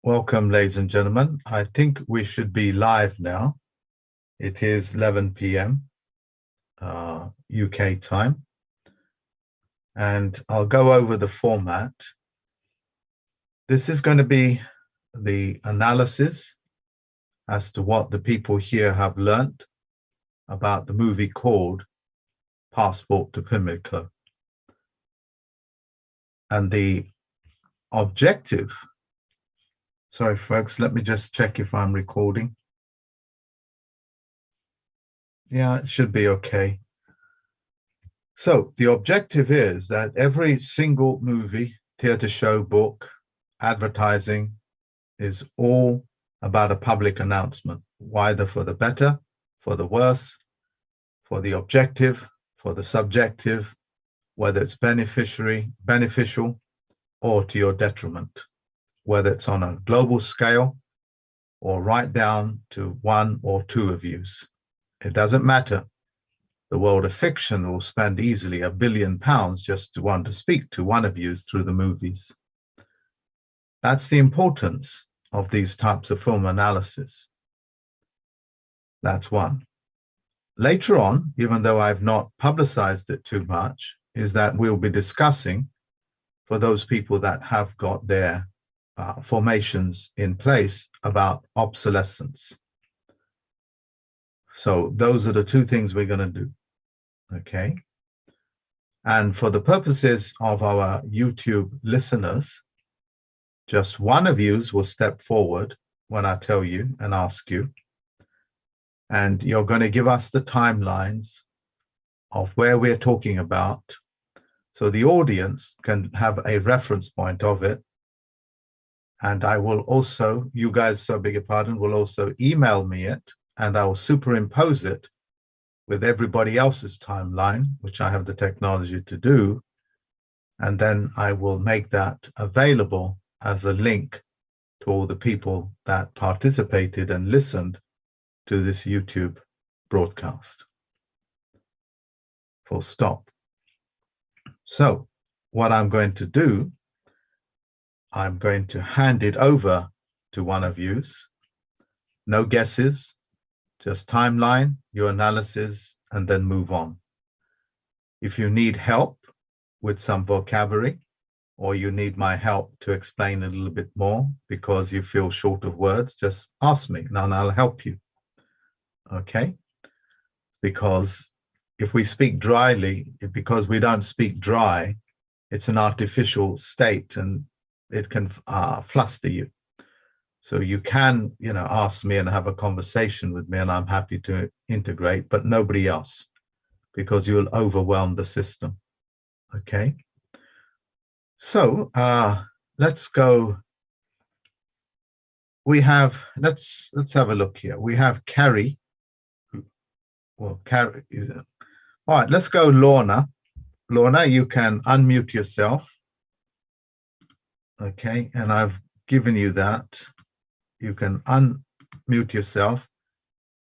Welcome, ladies and gentlemen. I think we should be live now. It is 11 p.m. UK time. And I'll go over the format. This is going to be the analysis as to what the people here have learned about the movie called Passport to Pimlico. And the objective, sorry folks, let me just check if I'm recording. Yeah, it should be okay. So the objective is that every single movie, theater show, book, advertising is all about a public announcement, either for the better, for the worse, for the objective, for the subjective, whether it's beneficial, or to your detriment, whether it's on a global scale or right down to one or two of yous. It doesn't matter. The world of fiction will spend easily £1 billion just to want to speak to one of you through the movies. That's the importance of these types of film analysis. That's one. Later on, even though I've not publicized it too much, is that we'll be discussing, for those people that have got their formations in place, about obsolescence. So those are the two things we're going to do. Okay. And for the purposes of our YouTube listeners, just one of you will step forward when I tell you and ask you. And you're going to give us the timelines of where we're talking about, so the audience can have a reference point of it. And I will also, you guys, so beg your pardon, will also email me it, and I will superimpose it with everybody else's timeline, which I have the technology to do. And then I will make that available as a link to all the people that participated and listened to this YouTube broadcast. Full stop. So what I'm going to do, I'm going to hand it over to one of you. No guesses, just timeline, your analysis, and then move on. If you need help with some vocabulary, or you need my help to explain a little bit more because you feel short of words, just ask me and I'll help you. Okay? Because if we speak dryly, because we don't speak dry, it's an artificial state and it can fluster you. So you can, ask me and have a conversation with me, and I'm happy to integrate, but nobody else, because you'll overwhelm the system. Okay. So let's go. We have, let's have a look here. We have Carrie. Well, Carrie is. All right, let's go, Lorna. Lorna, you can unmute yourself. Okay, and I've given you that. You can unmute yourself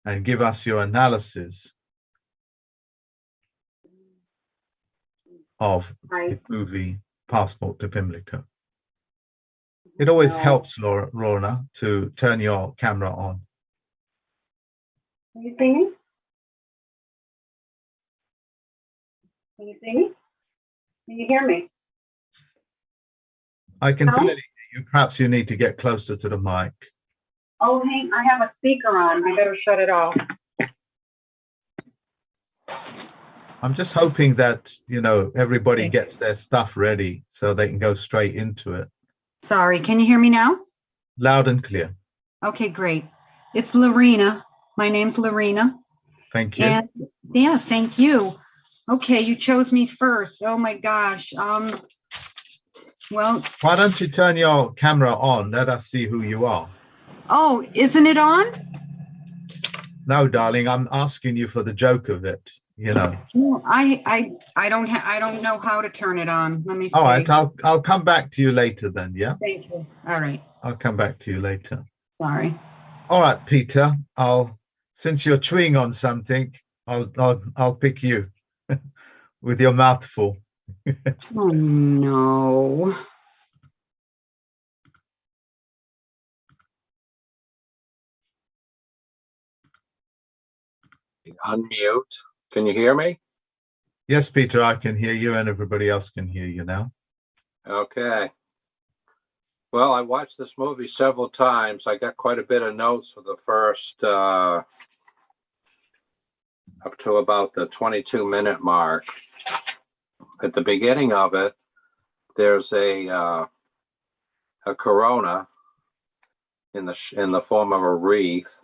and give us your analysis of the movie Passport to Pimlico. It always helps, Lorna, to turn your camera on. Can you see me? Can you see me? Can you hear me? I can barely hear you. Perhaps you need to get closer to the mic. Oh, hey, I have a speaker on. I better shut it off. I'm just hoping that, everybody gets their stuff ready so they can go straight into it. Sorry, can you hear me now? Loud and clear. Okay, great. It's Lorena. My name's Lorena. Thank you. And yeah, thank you. Okay, you chose me first. Oh my gosh. Well, why don't you turn your camera on? Let us see who you are. Oh, isn't it on? No, darling, I'm asking you for the joke of it, No, I don't know how to turn it on. Let me see. All right, I'll come back to you later then, yeah? Thank you. All right. I'll come back to you later. Sorry. All right, Peter, since you're chewing on something, I'll pick you with your mouth full. Oh no. Unmute. Can you hear me? Yes, Peter, I can hear you and everybody else can hear you now. Okay. Well, I watched this movie several times. I got quite a bit of notes for the first up to about the 22-minute mark. At the beginning of it, there's a corona in the form of a wreath,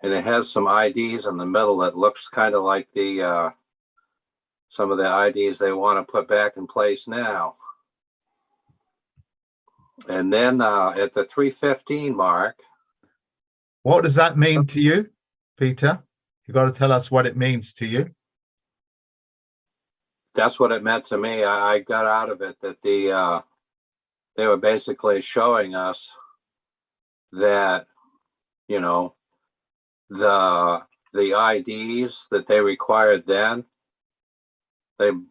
and it has some IDs in the middle that looks kind of like the some of the IDs they want to put back in place now. And then at the 3:15 mark. What does that mean to you, Peter? You got to tell us what it means to you. That's what it meant to me. I got out of it that they were basically showing us that, you know, the IDs that they required then,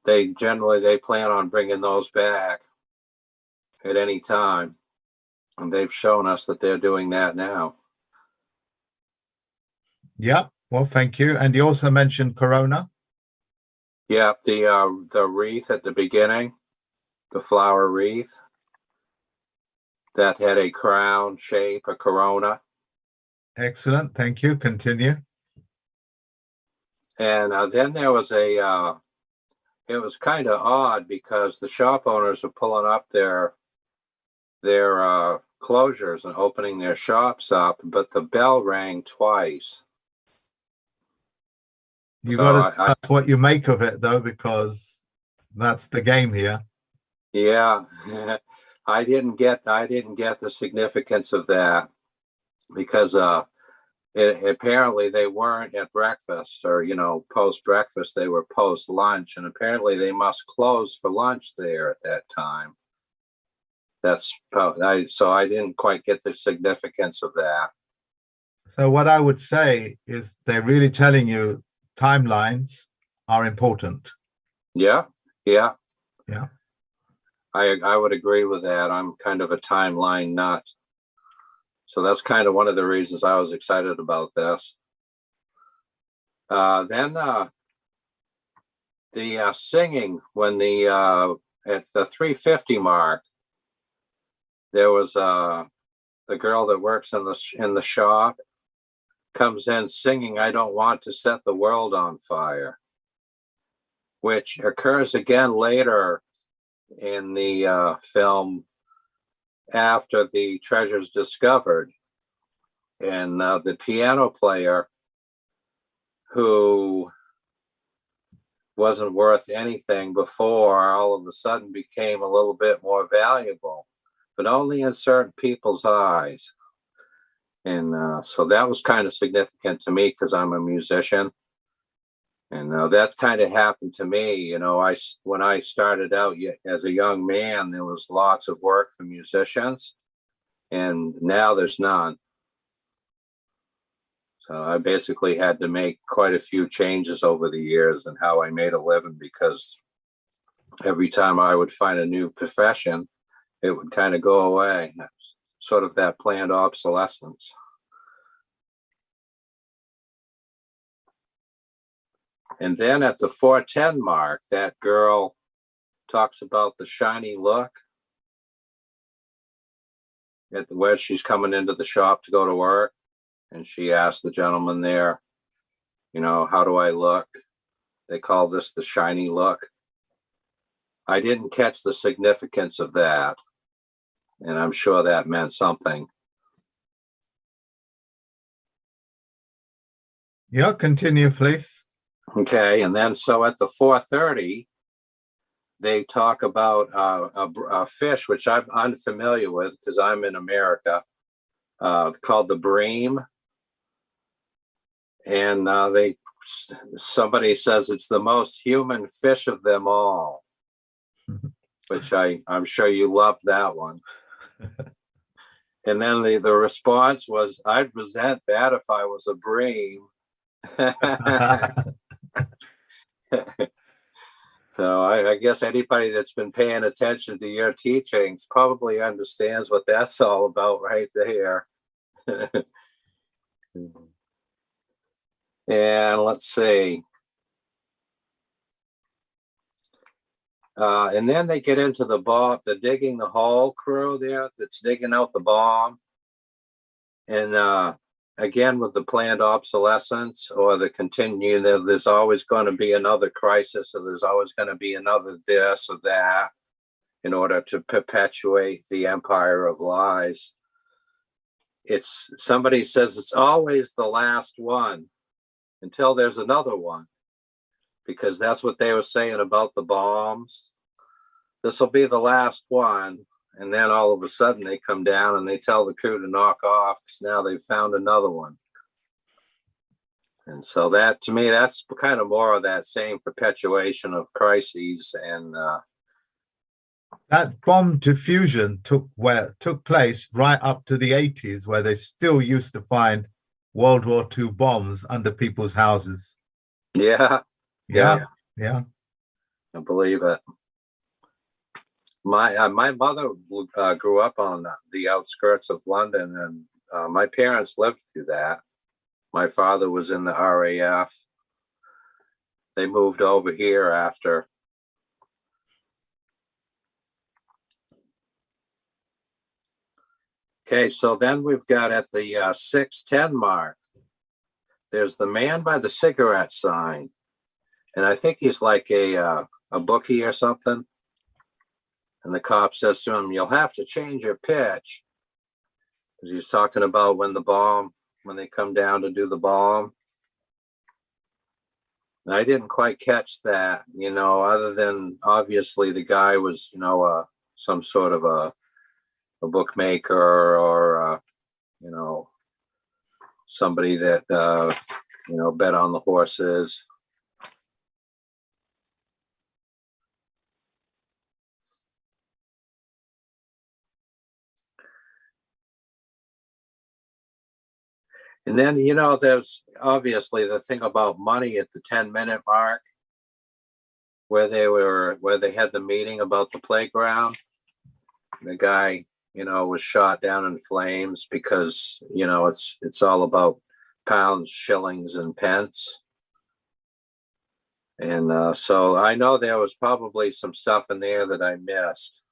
they generally plan on bringing those back at any time, and they've shown us that they're doing that now. Yeah, well, thank you. And you also mentioned Corona. Yeah, the wreath at the beginning, the flower wreath that had a crown shape, a corona. Excellent, thank you. Continue. And then there was it was kind of odd because the shop owners are pulling up their closures and opening their shops up, but the bell rang twice. You So got to tell us what you make of it, though, because that's the game here. Yeah, I didn't get the significance of that because apparently they weren't at breakfast or, you know, post breakfast. They were post lunch, and apparently they must close for lunch there at that time. So I didn't quite get the significance of that. So what I would say is they're really telling you timelines are important. Yeah. Yeah. I would agree with that. I'm kind of a timeline nut. So that's kind of one of the reasons I was excited about this. Then the singing, when at the 3:50 mark, there was the girl that works in the shop comes in singing, "I don't want to set the world on fire," which occurs again later in the film after the treasure's discovered. And the piano player, who wasn't worth anything before, all of a sudden became a little bit more valuable, but only in certain people's eyes. And so that was kind of significant to me because I'm a musician. And that kind of happened to me. You know, when I started out as a young man, there was lots of work for musicians, and now there's none. So I basically had to make quite a few changes over the years in how I made a living, because every time I would find a new profession, it would kind of go away. Sort of that planned obsolescence. And then at the 4:10 mark, that girl talks about the shiny look where she's coming into the shop to go to work. And she asked the gentleman there, you know, "How do I look?" They call this the shiny look. I didn't catch the significance of that, and I'm sure that meant something. Yeah, continue, please. Okay, and then so at the 4:30, they talk about a fish, which I'm unfamiliar with because I'm in America, called the bream. And somebody says it's the most human fish of them all, which I'm sure you loved that one. And then the response was, "I'd resent that if I was a bream." So I guess anybody that's been paying attention to your teachings probably understands what that's all about right there. And let's see. And then they get into the bomb, the digging the hole crew there that's digging out the bomb. And again, with the planned obsolescence or the continue, there's always going to be another crisis, or there's always going to be another this or that in order to perpetuate the empire of lies. It's somebody says it's always the last one until there's another one, because that's what they were saying about the bombs. This will be the last one. And then all of a sudden they come down and they tell the crew to knock off because now they've found another one. And so that, to me, that's kind of more of that same perpetuation of crises. And that bomb diffusion took place right up to the 80s, where they still used to find World War II bombs under people's houses. yeah, Yeah. I believe it. My mother grew up on the outskirts of London, and my parents lived through that. My father was in the RAF. They moved over here after. Okay, so then we've got at the 6:10 mark, there's the man by the cigarette sign. And I think he's like a bookie or something. And the cop says to him, "You'll have to change your pitch." Because he's talking about when they come down to do the bomb. And I didn't quite catch that, other than obviously the guy was, some sort of a bookmaker or, somebody that, bet on the horses. And then, there's obviously the thing about money at the 10-minute mark, where they had the meeting about the playground. The guy, was shot down in flames because, it's all about pounds, shillings, and pence. And so I know there was probably some stuff in there that I missed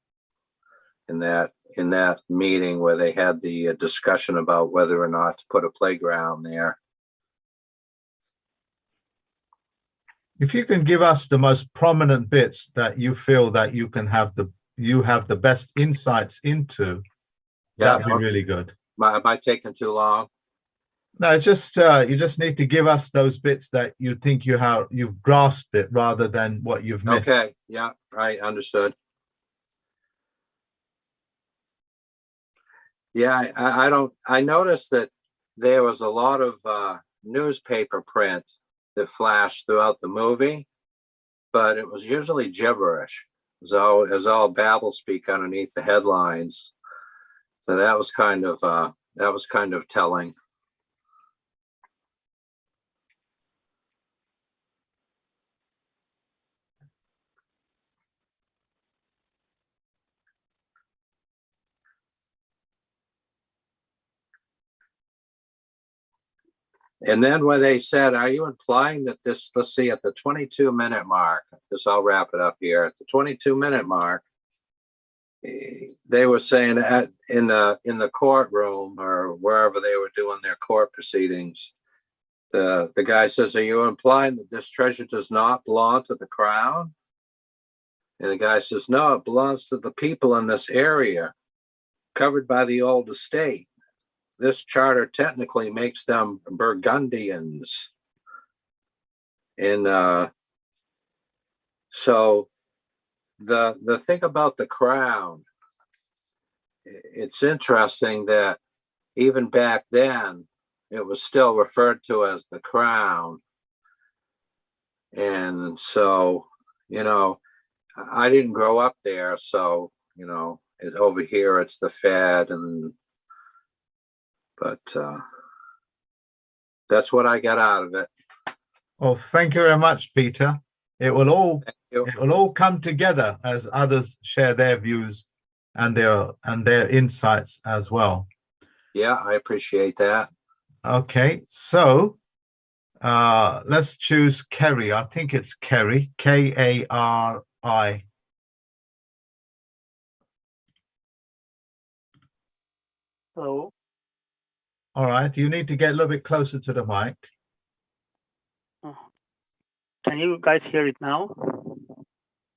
in that meeting where they had the discussion about whether or not to put a playground there. If you can give us the most prominent bits that you feel that you have the best insights into, that'd be really good. Am I taking too long? No, it's just you just need to give us those bits that you think you've grasped it rather than what you've missed. Okay, yeah, right, understood. Yeah, I noticed that there was a lot of newspaper print that flashed throughout the movie, but it was usually gibberish. It was all babble speak underneath the headlines. So that was kind of telling. And then when they said, "Are you implying that this," let's see, at the 22-minute mark, I'll wrap it up here. At the 22-minute mark, they were saying in the courtroom or wherever they were doing their court proceedings, the guy says, "Are you implying that this treasure does not belong to the crown?" And the guy says, "No, it belongs to the people in this area covered by the old estate. This charter technically makes them Burgundians." And so the thing about the crown, it's interesting that even back then it was still referred to as the crown. And so, I didn't grow up there, so over here it's the Fed, but that's what I got out of it. Well, thank you very much, Peter. It will all come together as others share their views and their insights as well. Yeah, I appreciate that. Okay, so Let's choose Kerry. I think it's Kerry, K-A-R-I. Hello. All right, you need to get a little bit closer to the mic. Can you guys hear it now?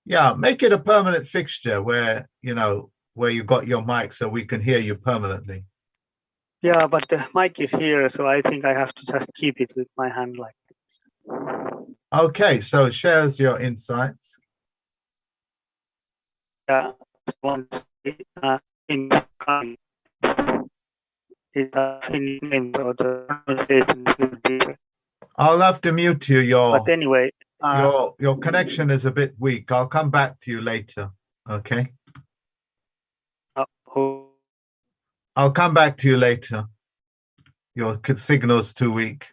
Yeah, make it a permanent fixture where, you know, where you got your mic so we can hear you permanently. Yeah, but the mic is here, so I think I have to just keep it with my hand like this. Okay, so shares your insights. Yeah, once in Finnish name, so the pronunciation will be. I'll have to mute you. But anyway, Your connection is a bit weak. I'll come back to you later. Okay. I'll come back to you later. Your signal's too weak.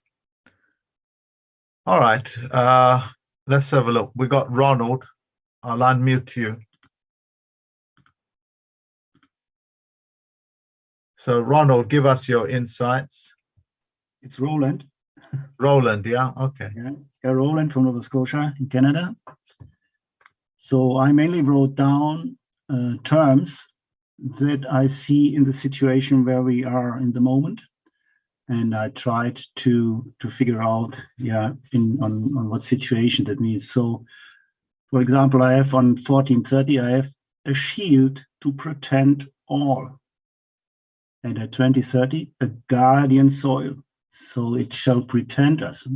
All right. Let's have a look. We got Ronald. I'll unmute you. So Ronald, give us your insights. It's Roland. Roland, yeah, okay. Yeah, Roland from Nova Scotia in Canada. So I mainly wrote down terms that I see in the situation where we are in the moment, and I tried to figure out, on what situation that means. So, for example, I have on 1430, I have a shield to protect all, and at 2030, a guardian soil, so it shall protect us.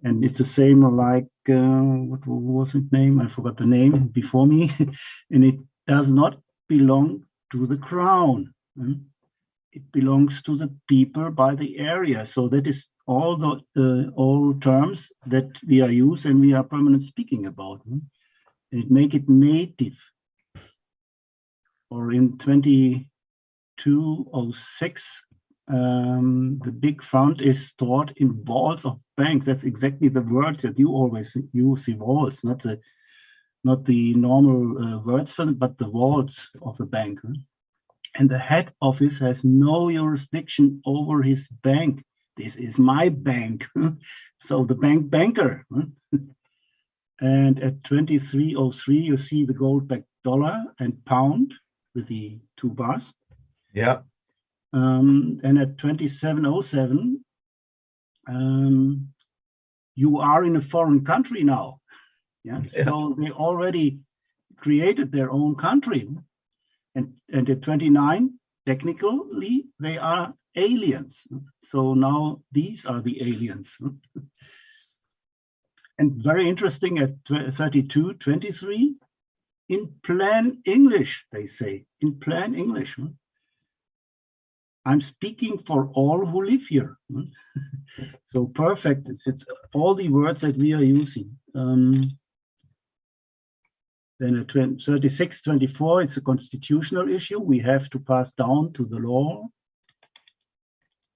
And it's the same like, what was its name? I forgot the name before me. And it does not belong to the crown. It belongs to the people by the area. So that is all the all terms that we are used and we are permanent speaking about. And it make it native. Or in 2206, the big fund is stored in vaults of banks. That's exactly the word that you always use, the vaults, not the normal words fund, but the vaults of the bank. And the head office has no jurisdiction over his bank. This is my bank. So the banker. And at 2303, you see the gold-backed dollar and pound with the 2 bars. Yeah. And at 2707, you are in a foreign country now. Yeah. So they already created their own country. And at 29, technically, they are aliens. So now these are the aliens. And very interesting at 3223, in plain English, they say, in plain English. I'm speaking for all who live here. So perfect. It's all the words that we are using. Then at 3624, it's a constitutional issue. We have to pass down to the law.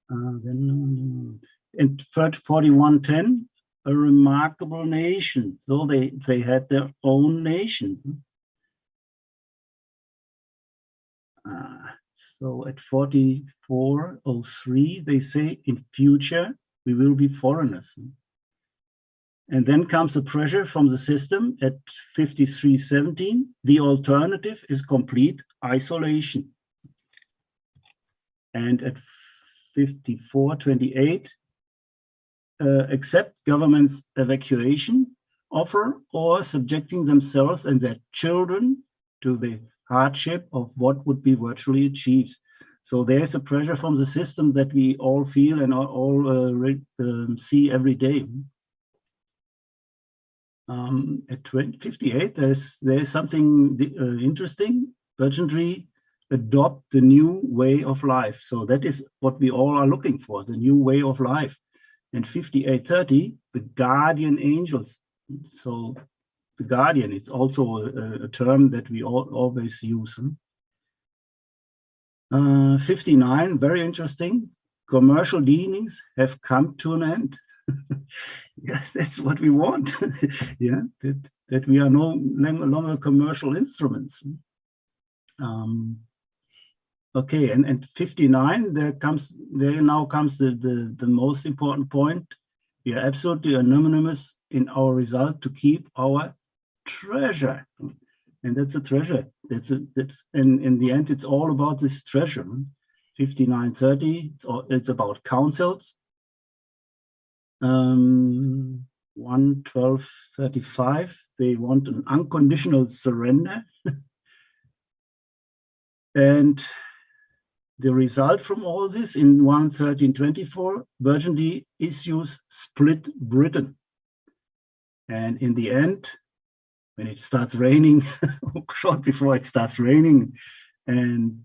Then in 4110, a remarkable nation. So they had their own nation. So at 4403, they say in future, we will be foreigners. And then comes the pressure from the system at 5317. The alternative is complete isolation. And at 5428, accept government's evacuation offer or subjecting themselves and their children to the hardship of what would be virtually achieved. So there's a pressure from the system that we all feel and all see every day. At 58, there's something interesting. Urgently adopt the new way of life. So that is what we all are looking for, the new way of life. And 5830, the guardian angels. So the guardian, it's also a term that we always use. 59, very interesting. Commercial dealings have come to an end. Yeah, that's what we want. Yeah, that we are no longer commercial instruments. Okay, and 59, there now comes the most important point. We are absolutely anonymous in our result to keep our treasure. And that's a treasure. That's and in the end, it's all about this treasure. 5930, it's about councils. 11235, they want an unconditional surrender. And the result from all this in 11324, Burgundy issues split Britain. And in the end, when it starts raining, short before it starts raining, and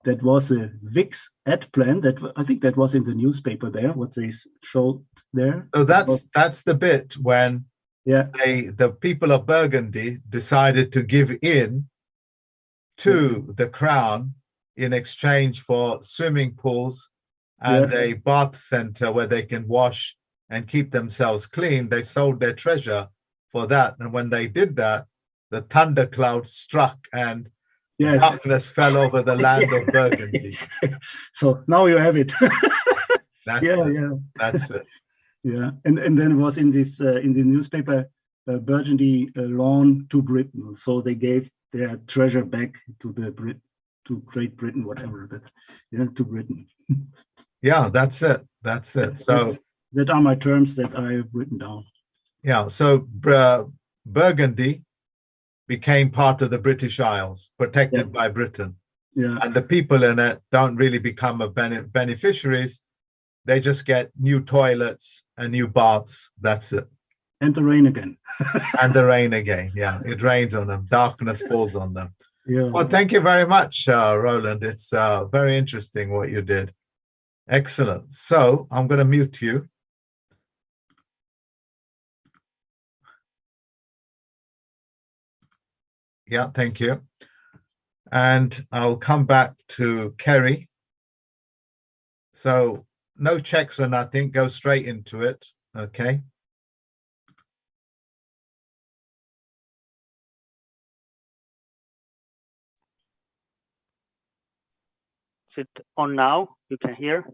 that was a VIX ad plan that I think that was in the newspaper there, what they showed there. So that's the bit when Yeah, the people of Burgundy decided to give in to the crown in exchange for swimming pools and a bath center where they can wash and keep themselves clean. They sold their treasure for that. And when they did that, the thundercloud struck and yes. darkness fell over the land of Burgundy. So now you have it. That's Yeah, it. yeah. That's it. Yeah, and then it was in this in the newspaper, Burgundy loan to Britain. So they gave their treasure back to to Great Britain, whatever that, to Britain. Yeah, that's it. That's it. So that are my terms that I've written down. yeah, so Burgundy became part of the British Isles, protected by Britain. Yeah, And the people in it don't really become beneficiaries. They just get new toilets and new baths. That's it. and the rain again. And the rain again. Yeah, it rains on them. Darkness falls on them. Yeah. Well, thank you very much, Roland. It's very interesting what you did. Excellent. So I'm going to mute you. Yeah, thank you. And I'll come back to Kerry. So no checks or nothing, go straight into it. Okay. Is it on now? You can hear?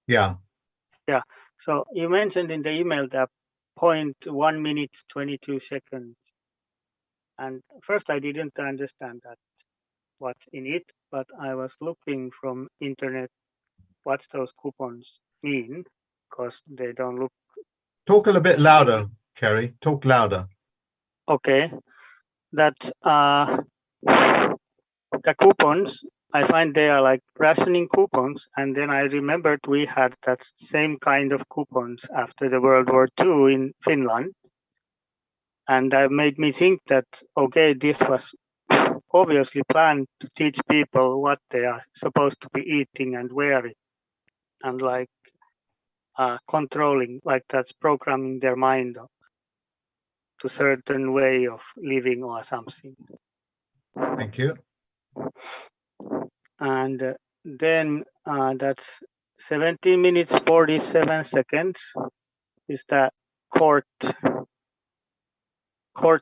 Yeah. Yeah. So you mentioned in the email that 0.1 minute, 22 seconds. And first I didn't understand that what's in it, but I was looking from internet what those coupons mean, because they don't look Talk a little bit louder, Kerry. Talk louder. okay. That the coupons, I find they are like rationing coupons, and then I remembered we had that same kind of coupons after the World War II in Finland, and that made me think that okay, this was obviously planned to teach people what they are supposed to be eating and wearing, and like controlling, like that's programming their mind to certain way of living or something. Thank you. And then that's 17 minutes 47 seconds is the court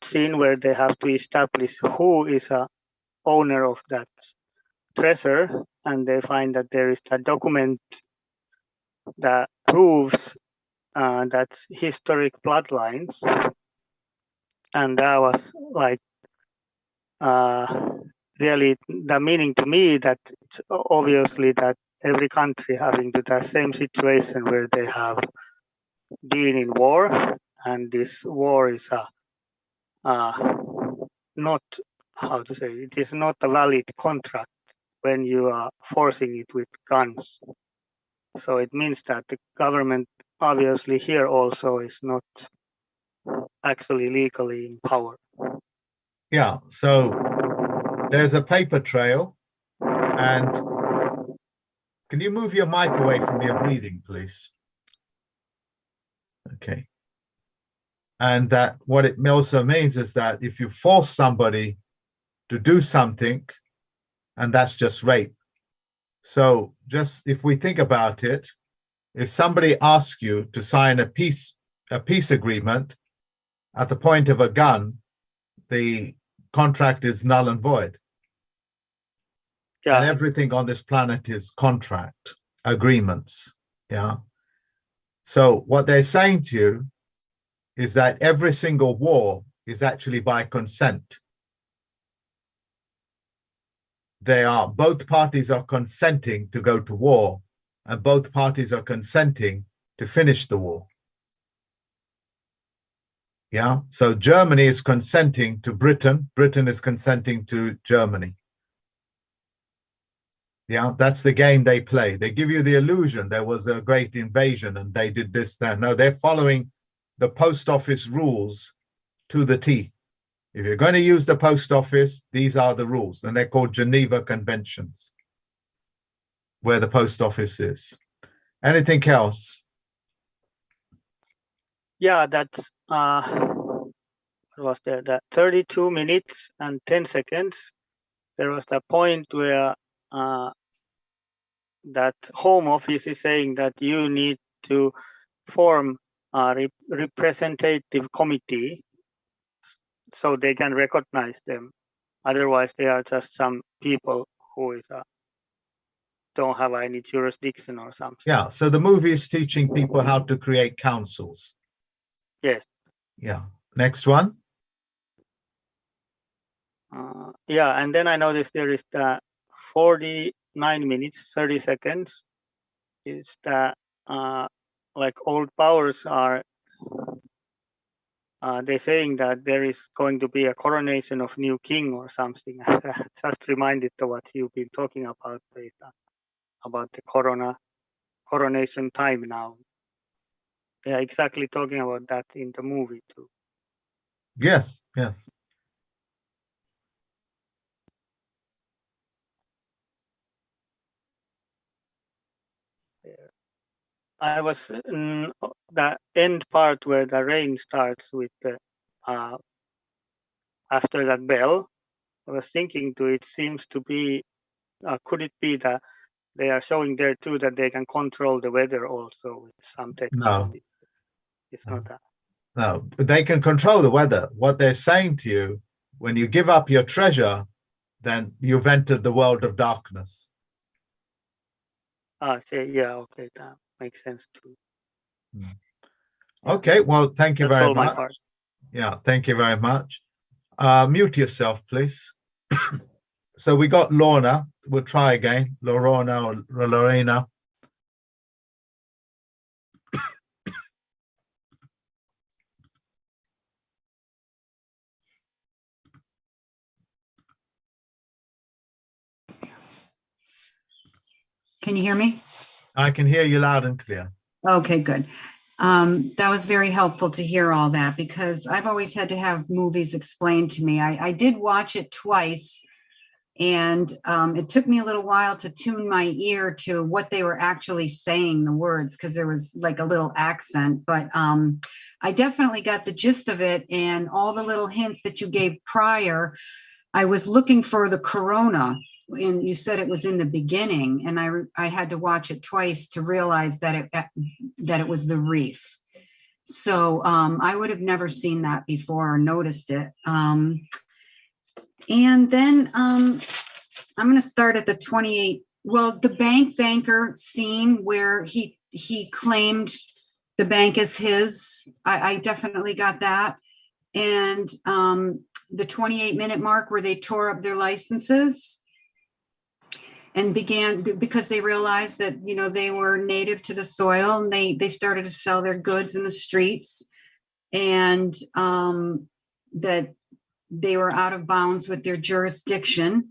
scene where they have to establish who is a owner of that treasure, and they find that there is a document that proves that's historic bloodlines, and that was like really the meaning to me that it's obviously that every country having to the same situation where they have been in war, and this war is not, how to say, it is not a valid contract when you are forcing it with guns. So it means that the government obviously here also is not actually legally in power. Yeah. So there's a paper trail. And can you move your mic away from your breathing, please? Okay. And that what it also means is that if you force somebody to do something, and that's just rape. So just if we think about it, if somebody asks you to sign a peace agreement at the point of a gun, the contract is null and void. Yeah. And everything on this planet is contract agreements. Yeah. So what they're saying to you is that every single war is actually by consent. Both parties are consenting to go to war, and both parties are consenting to finish the war. Yeah, so Germany is consenting to Britain, Britain is consenting to Germany. Yeah, that's the game they play. They give you the illusion there was a great invasion and they did this, that. No, they're following the post office rules to the T. If you're going to use the post office, these are the rules, and they're called Geneva Conventions, where the post office is. Anything else? Yeah, that's what was there? That 32 minutes and 10 seconds. There was the point where that Home Office is saying that you need to form a representative committee so they can recognize them. Otherwise, they are just some people who is don't have any jurisdiction or something. Yeah, so the movie is teaching people how to create councils. Yes. Yeah. Next one. Yeah, and then I noticed there is the 49 minutes, 30 seconds. It's the like old powers are they're saying that there is going to be a coronation of new king or something. Just reminded of what you've been talking about the coronation time now. They are exactly talking about that in the movie too. Yes, yes. I was the end part where the rain starts with the after that bell. I was thinking to it seems to be could it be that they are showing there too that they can control the weather also with some technology? No. It's not that. No, they can control the weather. What they're saying to you, when you give up your treasure, then you've entered the world of darkness. Yeah, okay, that makes sense too. Okay, well, thank you That's very all much. my part. Yeah, thank you very much. Mute yourself, please. So we got Lorna. We'll try again. Lorena or Lorena. Can you hear me? I can hear you loud and clear. Okay, good. That was very helpful to hear all that because I've always had to have movies explained to me. I did watch it twice, and it took me a little while to tune my ear to what they were actually saying, the words, because there was like a little accent. But I definitely got the gist of it, and all the little hints that you gave prior. I was looking for the corona, and you said it was in the beginning, and I had to watch it twice to realize that it was the reef. So I would have never seen that before or noticed it. And then I'm going to start at the 28. Well, the banker scene where he claimed the bank is his. I definitely got that. And the 28-minute mark where they tore up their licenses and began, because they realized that, you know, they were native to the soil, and they started to sell their goods in the streets, and that they were out of bounds with their jurisdiction.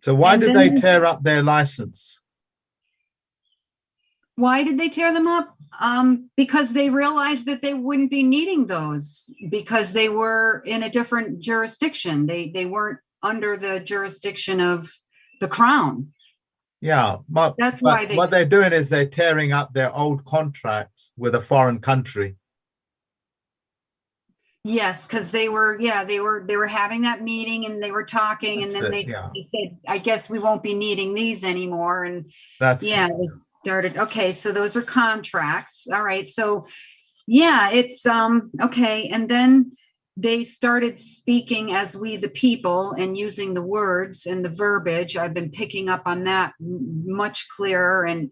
So why did they tear up their license? Why did they tear them up? Because they realized that they wouldn't be needing those because they were in a different jurisdiction. They weren't under the jurisdiction of the crown. Yeah, but why what they're doing is they're tearing up their old contracts with a foreign country. Yes, because they were having that meeting and they were talking, and then they said, I guess we won't be needing these anymore. And they started. Okay, so those are contracts. All right, so yeah, it's okay. And then they started speaking as we the people and using the words and the verbiage. I've been picking up on that much clearer and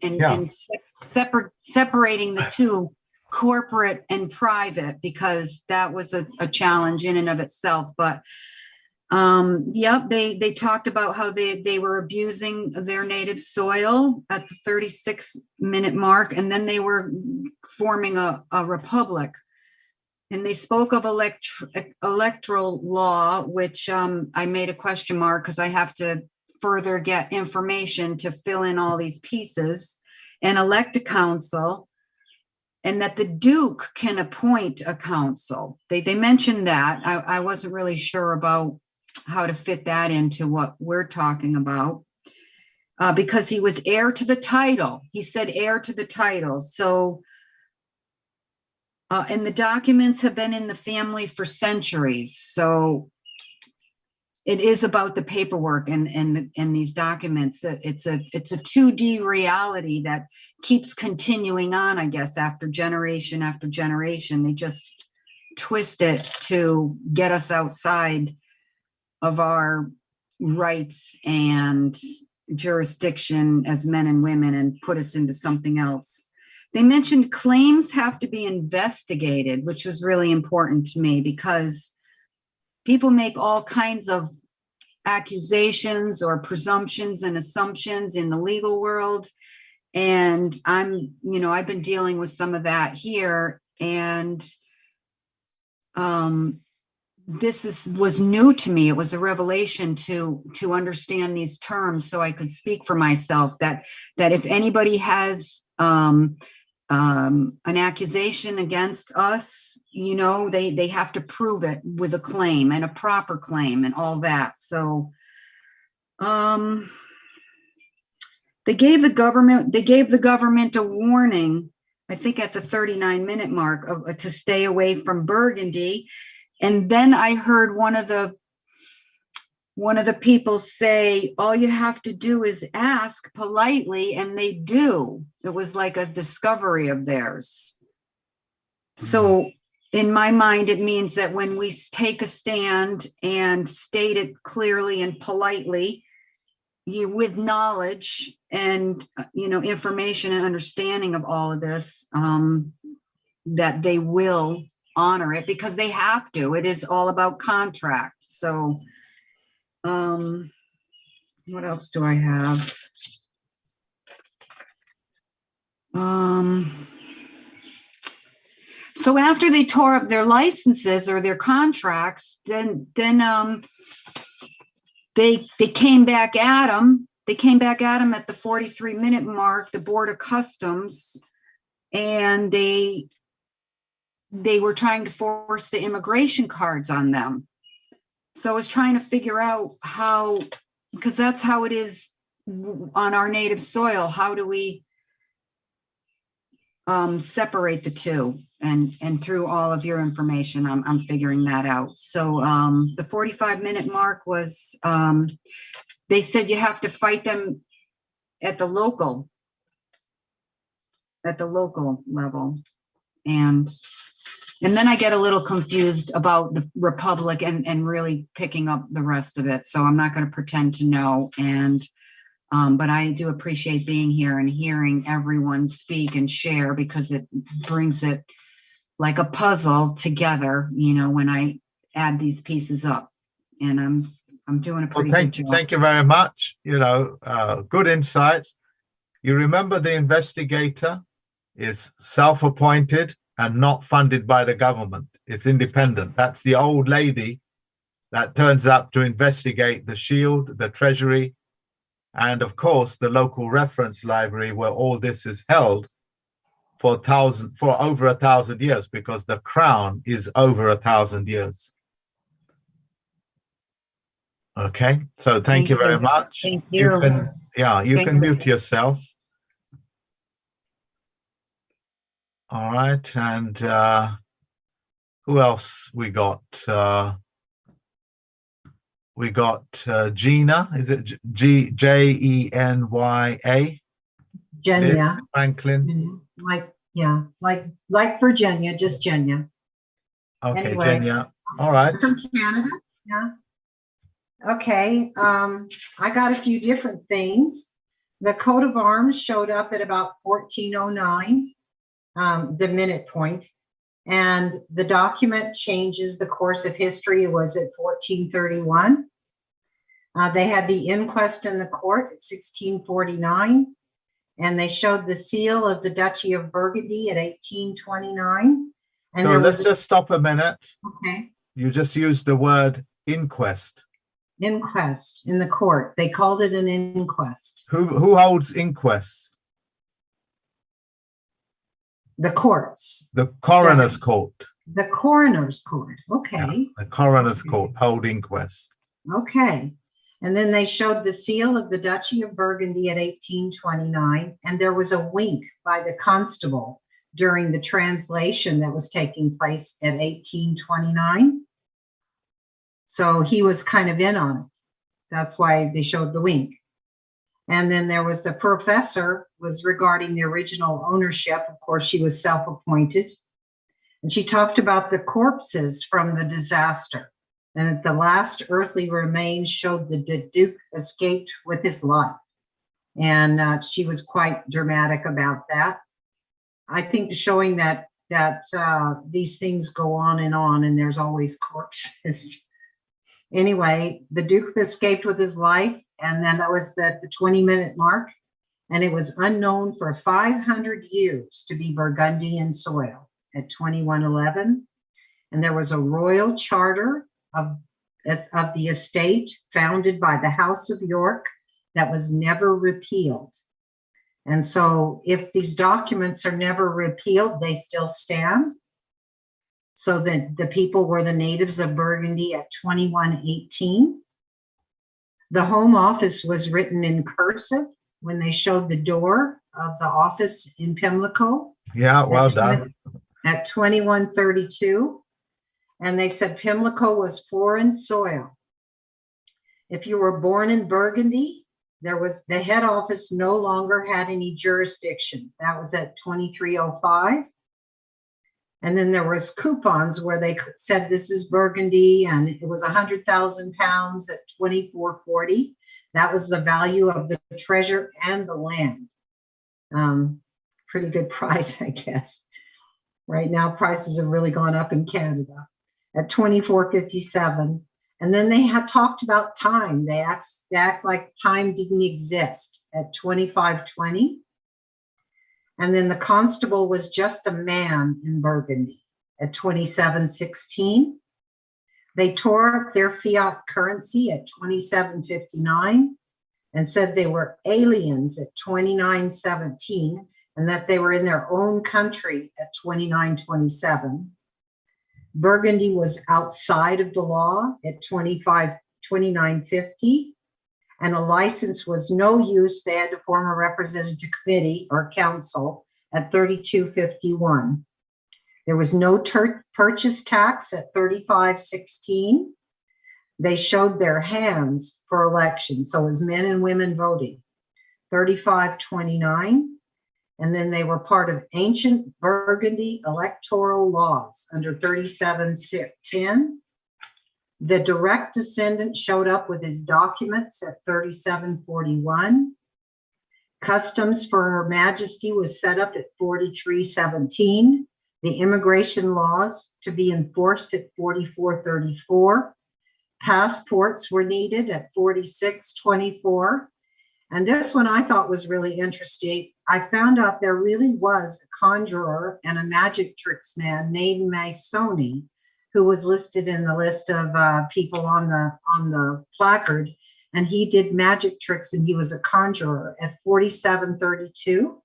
separating the two, corporate and private, because that was a challenge in and of itself. But yep, they talked about how they were abusing their native soil at the 36-minute mark, and then they were forming a republic. And they spoke of electoral law, which I made a question mark because I have to further get information to fill in all these pieces, and elect a council, and that the Duke can appoint a council. They mentioned that. I wasn't really sure about how to fit that into what we're talking about, because he was heir to the title. He said heir to the title. So, and the documents have been in the family for centuries. So it is about the paperwork and these documents, that it's a 2D reality that keeps continuing on, I guess, after generation. They just twist it to get us outside of our rights and jurisdiction as men and women and put us into something else. They mentioned claims have to be investigated, which was really important to me, because people make all kinds of accusations or presumptions and assumptions in the legal world. And I've been dealing with some of that here. And this was new to me. It was a revelation to understand these terms, so I could speak for myself, that if anybody has an accusation against us, they have to prove it with a claim, and a proper claim, and all that. So they gave the government a warning, I think at the 39-minute mark, to stay away from Burgundy. And then I heard one of the people say, all you have to do is ask politely, and they do. It was like a discovery of theirs. So in my mind, it means that when we take a stand and state it clearly and politely, with knowledge and, information and understanding of all of this, that they will honor it, because they have to. It is all about contract. So what else do I have? So after they tore up their licenses or their contracts, then they came back at them. They came back at them at the 43-minute mark, the Board of Customs, and they were trying to force the immigration cards on them. So I was trying to figure out how, because that's how it is on our native soil. How do we separate the two? And through all of your information, I'm figuring that out. So the 45-minute mark was, they said you have to fight them at the local level. And then I get a little confused about the Republic and really picking up the rest of it. So I'm not going to pretend to know. And but I do appreciate being here and hearing everyone speak and share, because it brings it like a puzzle together, when I add these pieces up. And I'm doing a pretty good job. Thank you very much. Good insights. You remember the investigator is self-appointed and not funded by the government. It's independent. That's the old lady that turns up to investigate the Shield, the Treasury, and of course the local reference library where all this is held for over 1,000 years, because the crown is over 1,000 years. Okay, so thank you very much. Thank you. You can mute yourself. All right, and who else we got? We got Gina. Is it Jenya? Genya. Franklin. Like Virginia, just Genya. Okay, Anyway. Genya. All right. From Canada. Yeah. Okay. I got a few different things. The coat of arms showed up at about 1409, the minute point. And the document changes the course of history. It was at 1431. They had the inquest in the court at 1649. And they showed the seal of the Duchy of Burgundy at 1829. And So there let's was, just stop a minute. okay, You just used the word inquest. inquest in the court. They called it an inquest. Who holds inquests? The courts, The coroner's court. the coroner's court. Okay. The coroner's Okay. court hold inquests. Okay. And then they showed the seal of the Duchy of Burgundy at 1829. And there was a wink by the constable during the translation that was taking place at 1829. So he was kind of in on it. That's why they showed the wink. And then there was the professor was regarding the original ownership. Of course, she was self-appointed. And she talked about the corpses from the disaster. And the last earthly remains showed that the Duke escaped with his life. And she was quite dramatic about that. I think showing that these things go on, and there's always corpses. Anyway, the Duke escaped with his life, and then that was the 20-minute mark. And it was unknown for 500 years to be Burgundian soil at 2111. And there was a royal charter of the estate founded by the House of York that was never repealed. And so if these documents are never repealed, they still stand. So that the people were the natives of Burgundy at 2118. The Home Office was written in cursive when they showed the door of the office in Pimlico. Yeah, well done. At 2132. And they said Pimlico was foreign soil. If you were born in Burgundy, the head office no longer had any jurisdiction. That was at 2305. And then there was coupons where they said this is Burgundy, and it was 100,000 pounds at 2440. That was the value of the treasure and the land. Pretty good price, I guess. Right now, prices have really gone up in Canada at 2457. And then they had talked about time. They act like time didn't exist at 2520. And then the constable was just a man in Burgundy at 2716. They tore up their fiat currency at 2759 and said they were aliens at 2917 and that they were in their own country at 2927. Burgundy was outside of the law at 2950. And a license was no use. They had to form a representative committee or council at 3251. There was no purchase tax at 3516. They showed their hands for election. So it was men and women voting, 3529. And then they were part of ancient Burgundy electoral laws under 3710. The direct descendant showed up with his documents at 3741. Customs for Her Majesty was set up at 4317. The immigration laws to be enforced at 4434. Passports were needed at 4624. And this one I thought was really interesting. I found out there really was a conjurer and a magic tricks man named Masoni, who was listed in the list of people on the placard, and he did magic tricks, and he was a conjurer at 4732.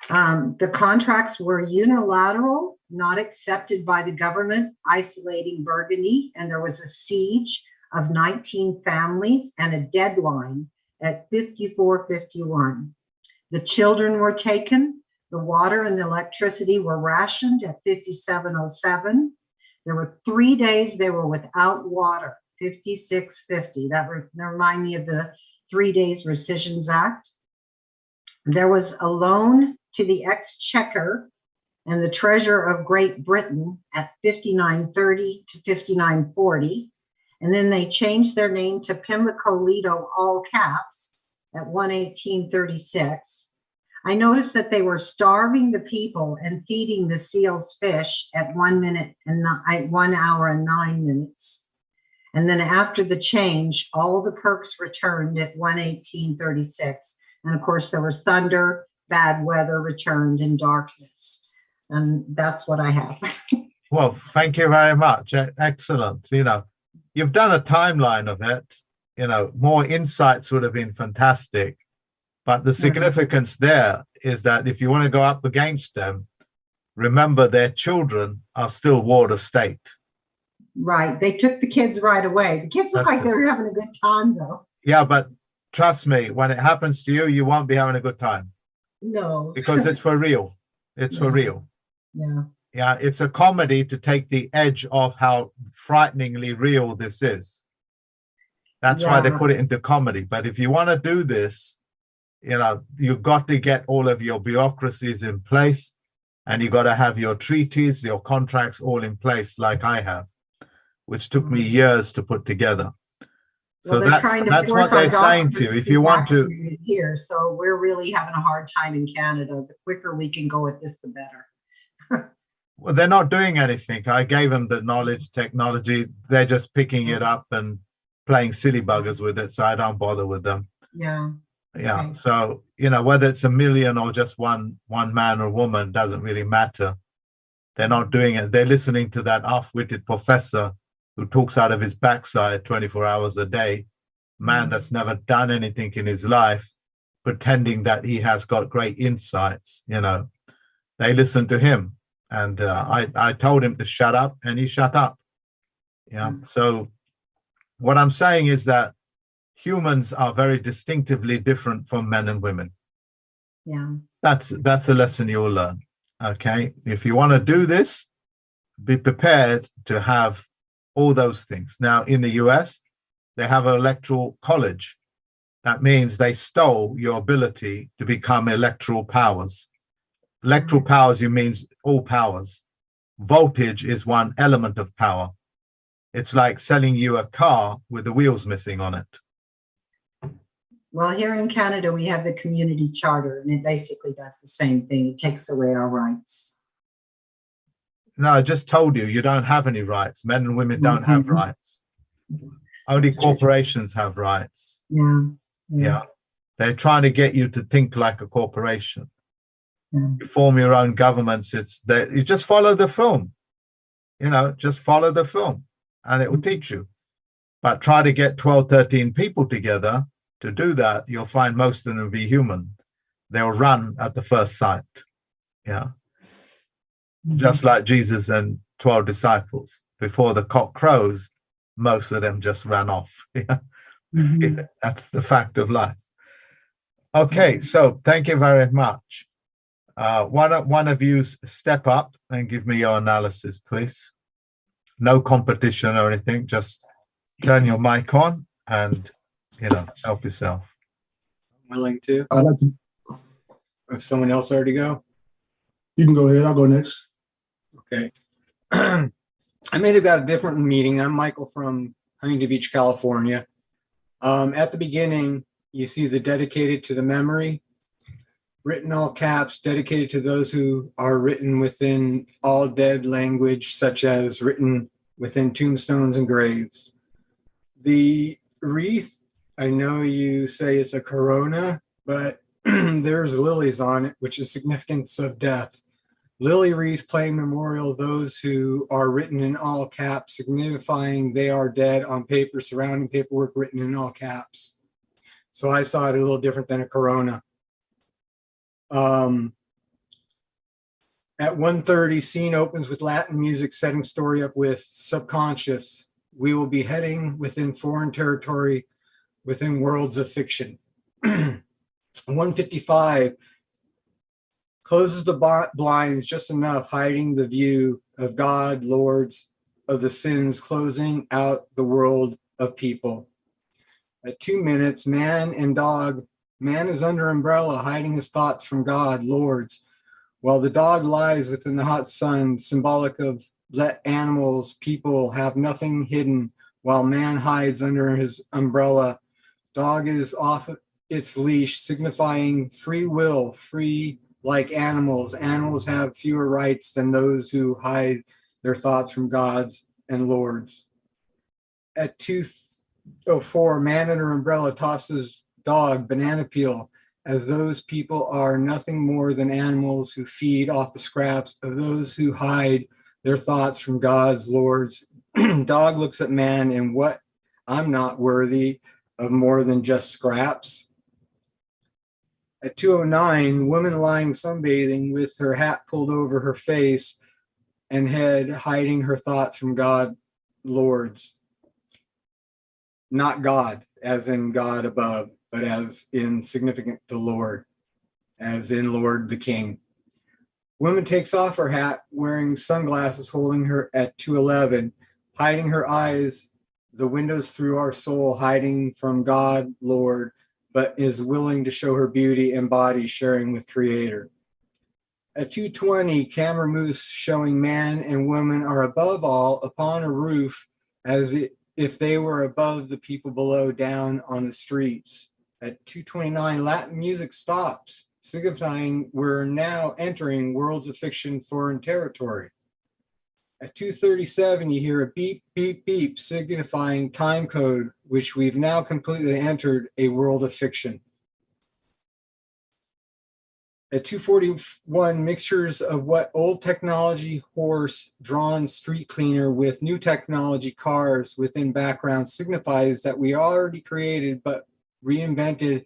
The contracts were unilateral, not accepted by the government, isolating Burgundy, and there was a siege of 19 families and a deadline at 5451. The children were taken. The water and the electricity were rationed at 5707. There were 3 days they were without water, 5650. That remind me of the 3 days Rescissions Act. There was a loan to the Exchequer and the Treasurer of Great Britain at 5930 to 5940. And then they changed their name to Pimlico Lido, all caps, at 1:18:36. I noticed that they were starving the people and feeding the seals fish at 1 hour and 9 minutes. And then after the change, all the perks returned at 1:18:36. And of course, there was thunder, bad weather returned, and darkness. And that's what I have. Well, thank you very much. Excellent. You've done a timeline of it. More insights would have been fantastic. But the significance there is that if you want to go up against them, remember their children are still ward of state. Right. They took the kids right away. The kids look like they were having a good time, though. Yeah, but trust me, when it happens to you, you won't be having a good time. No. Because it's for real. It's for real. Yeah. Yeah, it's a comedy to take the edge off how frighteningly real this is. That's why they put it into comedy. But if you want to do this, you've got to get all of your bureaucracies in place, and you've got to have your treaties, your contracts all in place, like I have, which took me years to put together. So Well, that's what they're saying to you. If you want to here, so we're really having a hard time in Canada. The quicker we can go with this, the better. Well, they're not doing anything. I gave them the knowledge, technology. They're just picking it up and playing silly buggers with it. So I don't bother with them. Yeah. Yeah. Okay. So, whether it's a million or just one man or woman doesn't really matter. They're not doing it. They're listening to that half-witted professor who talks out of his backside 24 hours a day, man that's never done anything in his life, pretending that he has got great insights. They listen to him. And I told him to shut up, and he shut up. Yeah. So what I'm saying is that humans are very distinctively different from men and women. Yeah. That's a lesson you'll learn. Okay. If you want to do this, be prepared to have all those things. Now, in the US, they have an electoral college. That means they stole your ability to become electoral powers. Electoral powers, means all powers. Voltage is one element of power. It's like selling you a car with the wheels missing on it. Well, here in Canada, we have the community charter, and it basically does the same thing. It takes away our rights. No, I just told you, you don't have any rights. Men and women don't have rights. Only corporations have rights. Yeah. They're trying to get you to think like a corporation. You form your own governments. You just follow the film. Just follow the film, and it will teach you. But try to get 12, 13 people together to do that. You'll find most of them will be human. They'll run at the first sight. Yeah. Just like Jesus and 12 disciples. Before the cock crows, most of them just ran off. That's the fact of life. Okay, so thank you very much. One of you step up and give me your analysis, please. No competition or anything. Just turn your mic on and, help yourself. Willing to. I'd like to. Someone else already go? You can go ahead. I'll go next. Okay. I may have got a different meeting. I'm Michael from Huntington Beach, California. At the beginning, you see the dedicated to the memory, written all caps, dedicated to those who are written within all dead language, such as written within tombstones and graves. The wreath, I know you say it's a corona, but there's lilies on it, which is significance of death. Lily wreath playing memorial those who are written in all caps, signifying they are dead on paper, surrounding paperwork written in all caps. So I saw it a little different than a corona. At 1:30, scene opens with Latin music, setting story up with subconscious. We will be heading within foreign territory, within worlds of fiction. 1:55 closes the blinds just enough, hiding the view of God, lords of the sins, closing out the world of people. At 2 minutes, man and dog. Man is under umbrella, hiding his thoughts from God, lords, while the dog lies within the hot sun, symbolic of let animals, people have nothing hidden, while man hides under his umbrella. Dog is its leash, signifying free will, free like animals. Animals have fewer rights than those who hide their thoughts from gods and lords. At 2:04, man under umbrella tosses dog banana peel, as those people are nothing more than animals who feed off the scraps of those who hide their thoughts from gods, lords. Dog looks at man and what? I'm not worthy of more than just scraps. At 2:09, woman lying sunbathing with her hat pulled over her face and head, hiding her thoughts from God, lords. Not God, as in God above, but as in significant to Lord, as in Lord the King. Woman takes off her hat, wearing sunglasses, holding her at 2:11, hiding her eyes, the windows through our soul, hiding from God, Lord, but is willing to show her beauty and body, sharing with Creator. At 2:20, camera moves showing man and woman are above all upon a roof, as if they were above the people below, down on the streets. At 2:29, Latin music stops, signifying we're now entering worlds of fiction, foreign territory. At 2:37, you hear a beep, beep, beep, signifying time code, which we've now completely entered a world of fiction. At 2:41, mixtures of what old technology horse-drawn street cleaner with new technology cars within background signifies that we already created but reinvented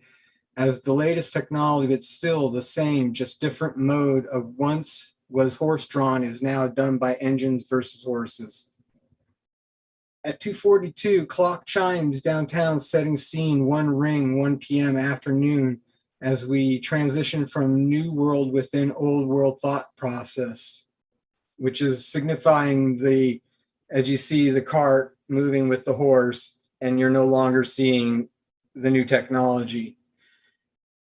as the latest technology, but still the same, just different mode of once was horse-drawn is now done by engines versus horses. At 2:42, clock chimes downtown, setting scene, one ring, 1 p.m. afternoon, as we transition from new world within old world thought process, which is signifying the, as you see the cart moving with the horse, and you're no longer seeing the new technology.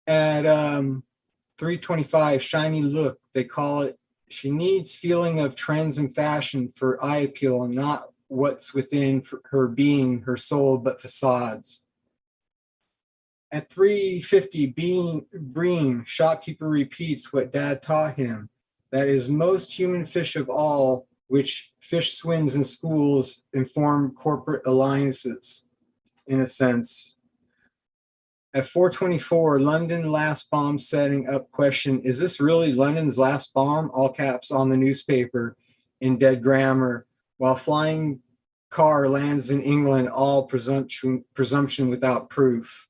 At 3:25, shiny look, they call it. She needs feeling of trends and fashion for eye appeal, and not what's within her being, her soul, but facades. At 3:50, Breen, shopkeeper, repeats what dad taught him, that is most human fish of all, which fish swims in schools and form corporate alliances, in a sense. At 4:24, London last bomb setting up question, is this really London's last bomb? All caps on the newspaper in dead grammar, while flying car lands in England, all presumption without proof.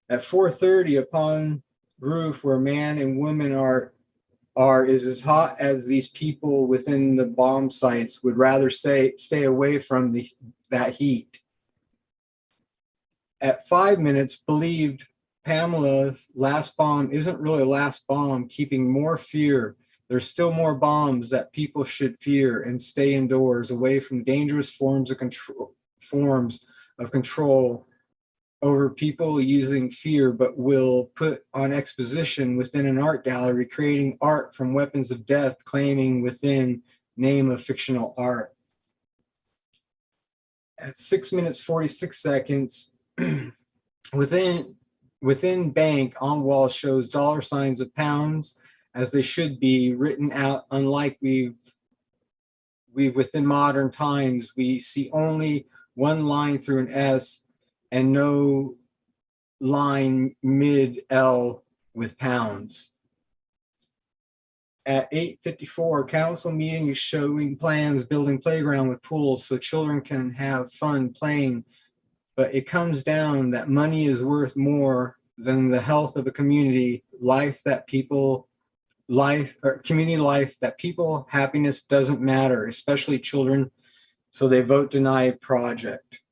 At 4:30, upon roof where man and woman are is as hot as these people within the bomb sites would rather stay away from that heat. At 5 minutes, believed Pamela's last bomb isn't really a last bomb, keeping more fear. There's still more bombs that people should fear and stay indoors, away from dangerous forms of control over people using fear, but will put on exposition within an art gallery, creating art from weapons of death, claiming within name of fictional art. At 6 minutes, 46 seconds, within bank on wall shows dollar signs of pounds, as they should be written out, unlike we've within modern times, we see only one line through an S and no line mid L with pounds. At 8:54, council meeting is showing plans, building playground with pools so children can have fun playing. But it comes down that money is worth more than the health of a community, community life, that people, happiness doesn't matter, especially children. So they vote deny project.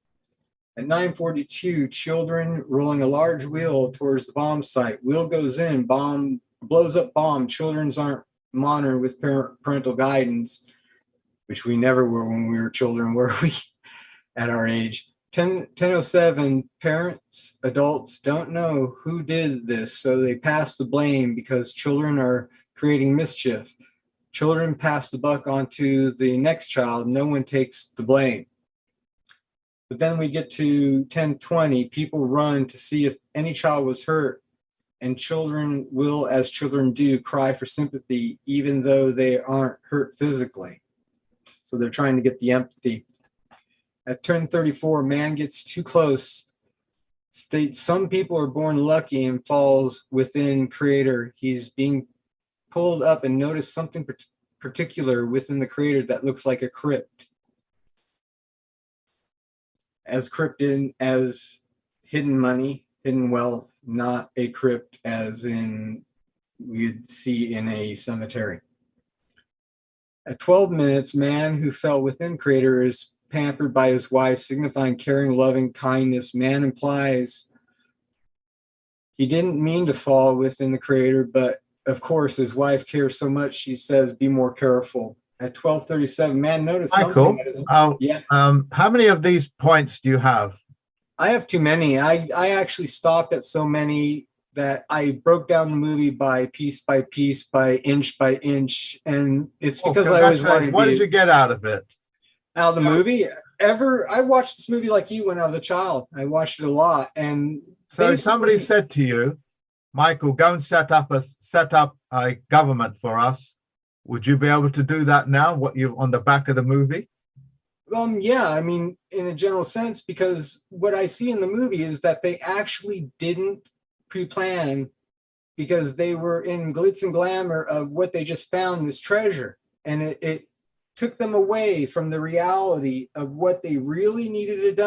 At 9:42, children rolling a large wheel towards the bomb site. Wheel goes in, bomb blows up bomb. Children aren't monitored with parental guidance, which we never were when we were children, were we, at our age. 10:07, parents, adults don't know who did this, so they pass the blame because children are creating mischief. Children pass the buck on to the next child. No one takes the blame. But then we get to 10:20, people run to see if any child was hurt, and children will, as children do, cry for sympathy, even though they aren't hurt physically. So they're trying to get the empathy. At turn 34, man gets too close. States some people are born lucky and falls within creator. He's being pulled up and notice something particular within the creator that looks like a crypt. As cryptid as hidden money, hidden wealth, not a crypt as in we'd see in a cemetery. At 12 minutes, man who fell within creator is pampered by his wife, signifying caring, loving kindness. Man implies he didn't mean to fall within the creator, but of course his wife cares so much, she says, be more careful. At 12:37, man noticed Michael, something. Yeah. how many of these points do you have? I have too many. I actually stopped at so many that I broke down the movie by piece, by inch. And it's because I always wanted to What did you get out of it? out of the movie. I watched this movie like you when I was a child. I watched it a lot. And So somebody said to you, Michael, go and set up a government for us. Would you be able to do that now? What you on the back of the movie? Yeah, I mean, in a general sense, because what I see in the movie is that they actually didn't pre-plan because they were in glitz and glamour of what they just found, this treasure. And it took them away from the reality of what they really needed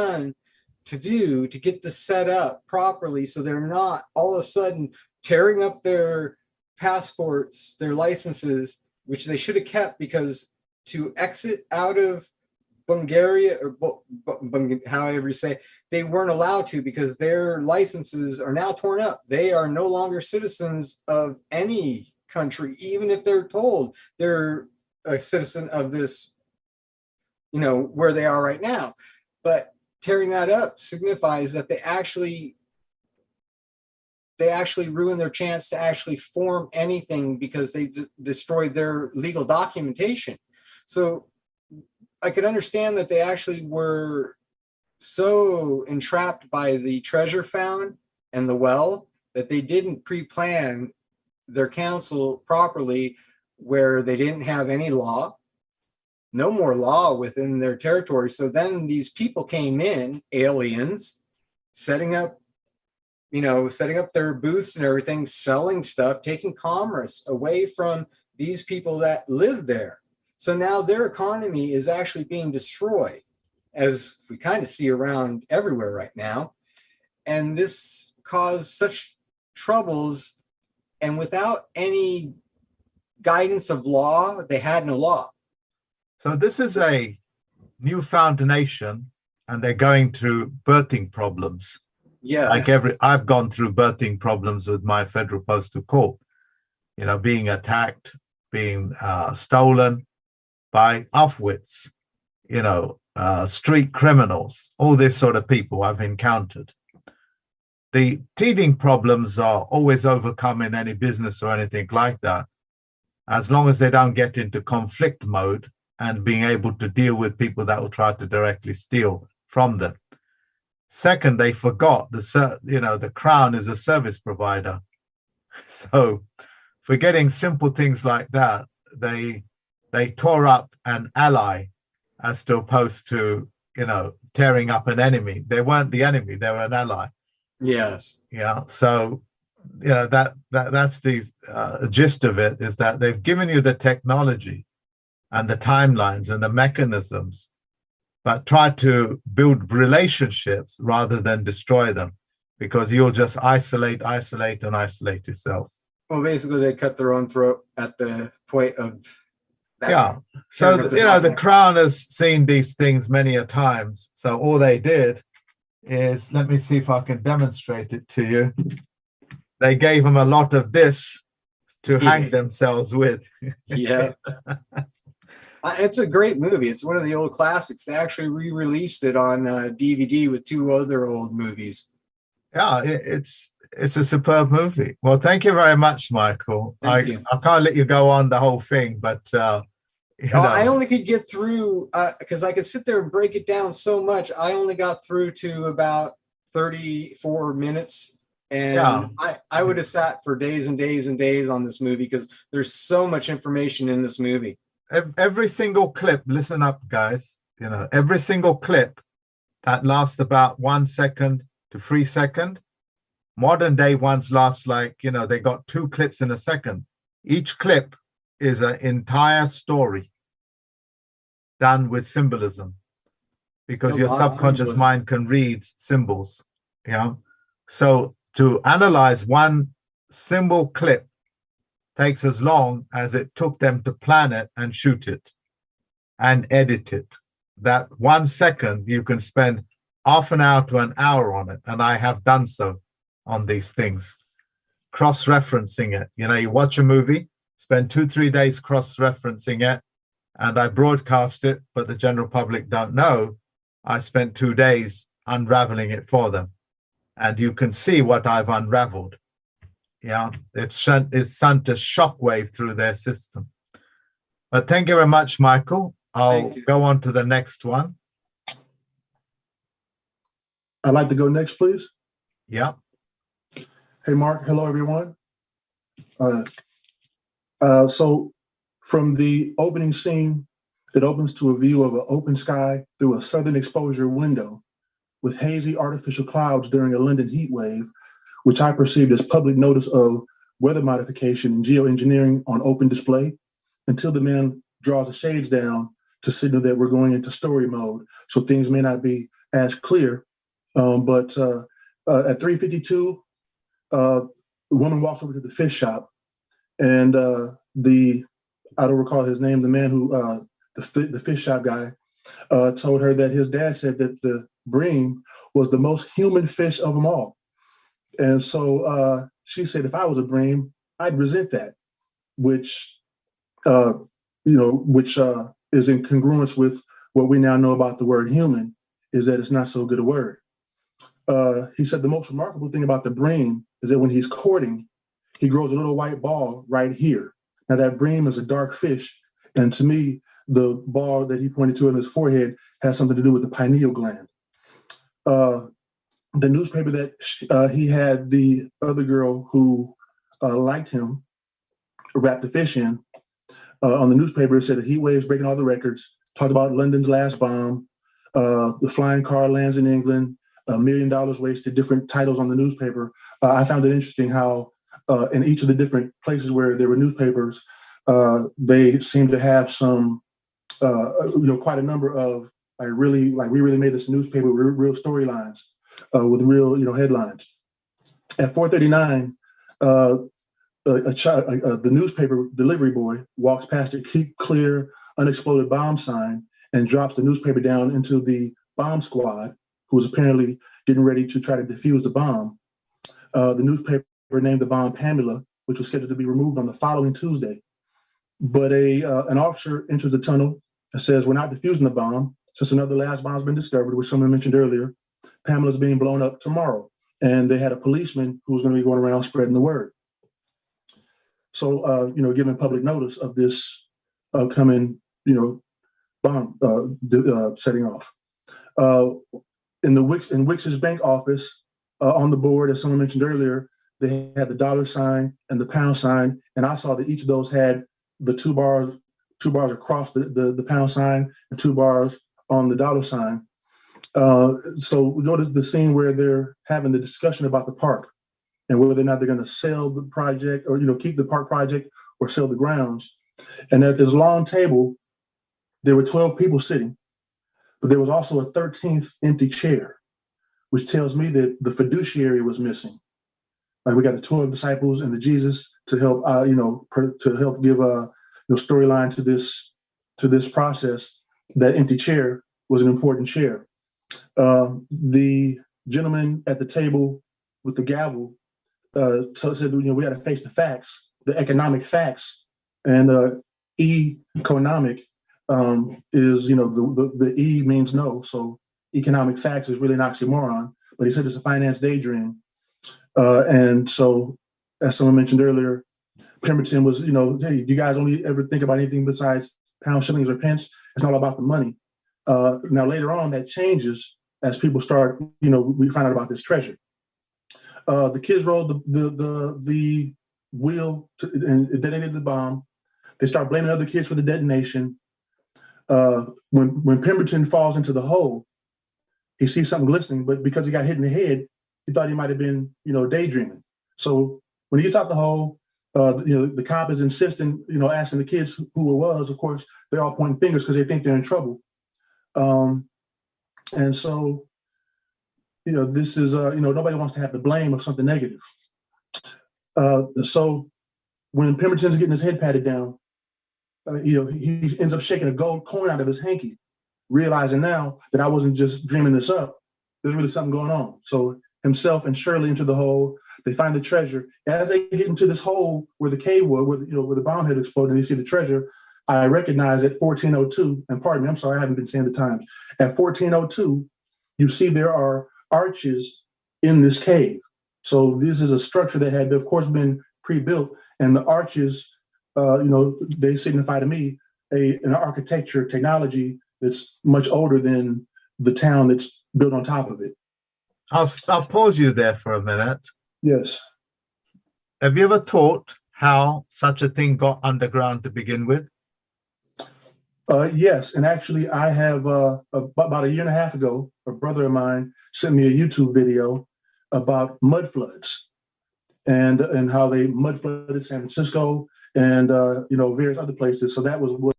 to do to get this set up properly, so they're not all of a sudden tearing up their passports, their licenses, which they should have kept, because to exit out of Bulgaria, or however you say, they weren't allowed to because their licenses are now torn up. They are no longer citizens of any country, even if they're told they're a citizen of this, where they are right now. But tearing that up signifies that they actually ruin their chance to actually form anything, because they destroyed their legal documentation. So I could understand that they actually were so entrapped by the treasure found and the well that they didn't pre-plan their council properly, where they didn't have any law, no more law within their territory. So then these people came in, aliens, setting up their booths and everything, selling stuff, taking commerce away from these people that live there. So now their economy is actually being destroyed, as we kind of see around everywhere right now. And this caused such troubles, and without any guidance of law, they had no law. So this is a newfound nation, and they're going through birthing problems. Yeah. I've gone through birthing problems with my federal postal court, being attacked, being stolen by offwits, street criminals, all this sort of people I've encountered. The teething problems are always overcome in any business or anything like that, as long as they don't get into conflict mode and being able to deal with people that will try to directly steal from them. Second, they forgot the crown is a service provider. So forgetting simple things like that, they tore up an ally as opposed to, tearing up an enemy. They weren't the enemy, they were an ally. Yes. Yeah. So, that's the gist of it, is that they've given you the technology and the timelines and the mechanisms, but try to build relationships rather than destroy them, because you'll just isolate yourself. Well, basically, they cut their own throat at the point of that. Yeah. So, the crown has seen these things many a times. So all they did is, let me see if I can demonstrate it to you. They gave them a lot of this to hang themselves with. Yeah. It's a great movie. It's one of the old classics. They actually re-released it on DVD with two other old movies. Yeah, it's a superb movie. Well, thank you very much, Michael. Thank you. I can't let you go on the whole thing, but You Oh, I know, only could get through because I could sit there and break it down so much. I only got through to about 34 minutes. And yeah, I would have sat for days and days and days on this movie because there's so much information in this movie. every single clip, listen up, guys. You know, every single clip that lasts about 1 second to 3 seconds. Modern day ones last like, you know, they got 2 clips in a second. Each clip is an entire story done with symbolism because A your lot of subconscious symbolism. mind can read symbols. Yeah. So to analyze one symbol clip takes as long as it took them to plan it and shoot it and edit it. That 1 second, you can spend half an hour to an hour on it. And I have done so on these things, cross-referencing it. You know, you watch a movie, spend 2-3 days cross-referencing it, and I broadcast it, but the general public don't know. I spent 2 days unraveling it for them. And you can see what I've unraveled. Yeah, it's sent a shockwave through their system. But thank you very much, Michael. I'll Thank you. go on to the next one. I'd like to go next, please. Yeah. Hey, Mark. Hello, everyone. So from the opening scene, it opens to a view of an open sky through a southern exposure window with hazy artificial clouds during a London heat wave, which I perceived as public notice of weather modification and geoengineering on open display, until the man draws the shades down to signal that we're going into story mode. So things may not be as clear. But at 3:52, the woman walks over to the fish shop, and I don't recall his name, the man who, the fish shop guy, told her that his dad said that the bream was the most human fish of them all. And so she said, if I was a bream, I'd resent that, which, which is in congruence with what we now know about the word human, is that it's not so good a word. He said the most remarkable thing about the bream is that when he's courting, he grows a little white ball right here. Now that bream is a dark fish, and to me, the ball that he pointed to in his forehead has something to do with the pineal gland. The newspaper that he had the other girl who liked him wrap the fish in, on the newspaper, it said the heat waves breaking all the records, talked about London's last bomb, the flying car lands in England, $1 million wasted, different titles on the newspaper. I found it interesting how in each of the different places where there were newspapers, they seemed to have some, quite a number of we really made this newspaper with real storylines, with real, headlines. At 4:39, the newspaper delivery boy walks past a keep clear unexploded bomb sign and drops the newspaper down into the bomb squad, who was apparently getting ready to try to defuse the bomb. The newspaper named the bomb Pamela, which was scheduled to be removed on the following Tuesday. But an officer enters the tunnel and says, we're not defusing the bomb since another last bomb has been discovered, which someone mentioned earlier. Pamela's being blown up tomorrow. And they had a policeman who was going to be going around spreading the word. So, giving public notice of this upcoming, bomb setting off. In Wix's bank office, on the board, as someone mentioned earlier, they had the dollar sign and the pound sign, and I saw that each of those had the two bars across the pound sign and 2 bars on the dollar sign. So we go to the scene where they're having the discussion about the park and whether or not they're going to sell the project or keep the park project or sell the grounds. And at this long table, there were 12 people sitting, but there was also a 13th empty chair, which tells me that the fiduciary was missing. Like we got the 12 disciples and the Jesus to help, to help give a storyline to this process. That empty chair was an important chair. The gentleman at the table with the gavel said, we got to face the facts, the economic facts, and economic is, the E means no, so economic facts is really an oxymoron. But he said it's a finance daydream. And so, as someone mentioned earlier, Pemberton was, hey, do you guys only ever think about anything besides pounds, shillings, or pence. It's not all about the money. Now later on, that changes as people start. We find out about this treasure. The kids rolled the wheel and detonated the bomb. They start blaming other kids for the detonation. When Pemberton falls into the hole, he sees something glistening, but because he got hit in the head, he thought he might have been, daydreaming. So when he gets out the hole, the cop is insisting, asking the kids who it was. Of course, they're all pointing fingers because they think they're in trouble. And so, this is, nobody wants to have the blame of something negative. So when Pemberton's getting his head patted down, he ends up shaking a gold coin out of his hanky, realizing now that I wasn't just dreaming this up. There's really something going on. So himself and Shirley enter the hole. They find the treasure. As they get into this hole where the cave was, where the bomb had exploded, and they see the treasure, I recognize at 1402, and pardon me, I'm sorry, I haven't been saying the times. At 1402, you see there are arches in this cave. So this is a structure that had, of course, been pre-built, and the arches, they signify to me an architecture technology that's much older than the town that's built on top of it. I'll pause you there for a minute. Yes. Have you ever thought how such a thing got underground to begin with? Yes, and actually I have about a year and a half ago, a brother of mine sent me a YouTube video about mud floods and how they mud flooded San Francisco and various other places. So that was what.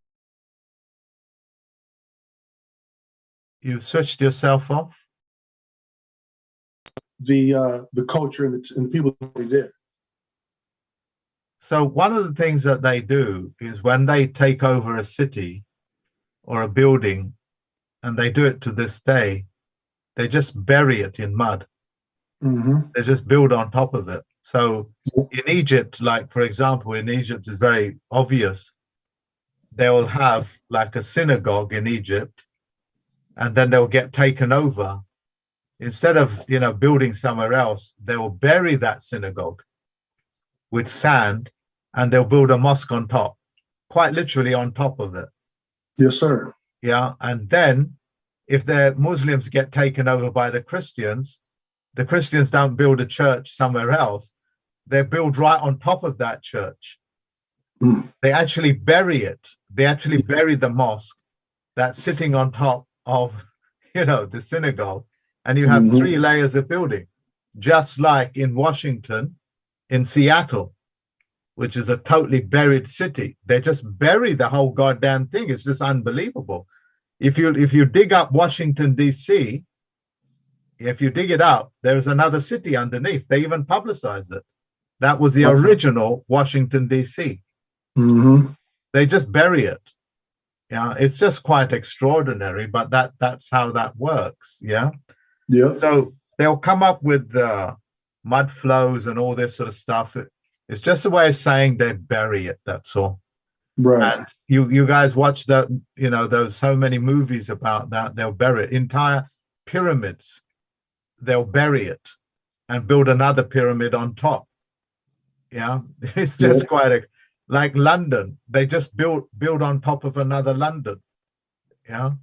You switched yourself off? The culture and the people that they did. So one of the things that they do is when they take over a city or a building, and they do it to this day, they just bury it in mud. Mm-hmm. They just build on top of it. So in Egypt, like for example, in Egypt is very obvious. They will have like a synagogue in Egypt, and then they'll get taken over. Instead of building somewhere else, they will bury that synagogue with sand, and they'll build a mosque on top, quite literally on top of it. Yes, sir. Yeah, and then if the Muslims get taken over by the Christians don't build a church somewhere else. They build right on top of that church. Mm. They actually bury it. They actually bury the mosque that's sitting on top of, the synagogue. And you have 3 layers of building, just like in Washington, in Seattle, which is a totally buried city. They just bury the whole goddamn thing. It's just unbelievable. If you dig up Washington, D.C., if you dig it up, there's another city underneath. They even publicize it. That was the original Washington, D.C. Mm-hmm. They just bury it. Yeah, it's just quite extraordinary, but that's how that works. Yeah. Yeah. So they'll come up with mud flows and all this sort of stuff. It's just a way of saying they bury it. That's all. Right. And you guys watch that, there's so many movies about that. They'll bury it. Entire pyramids, they'll bury it and build another pyramid on top. Yeah, it's just quite like London. They just build on top of another London. Yeah.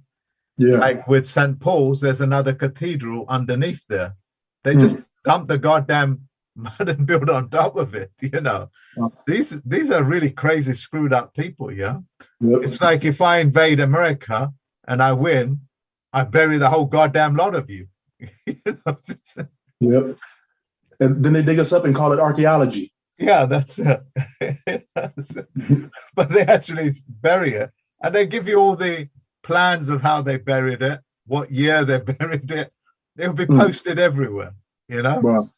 Yeah. Like with St. Paul's, there's another cathedral underneath there. They just dump the goddamn mud and build on top of it. These are really crazy, screwed up people. Yeah. Yep. It's like if I invade America and I win, I bury the whole goddamn lot of you. Yep. And then they dig us up and call it archaeology. Yeah, that's it. But they actually bury it, and they give you all the plans of how they buried it, what year they buried it. They'll be posted everywhere. Wow.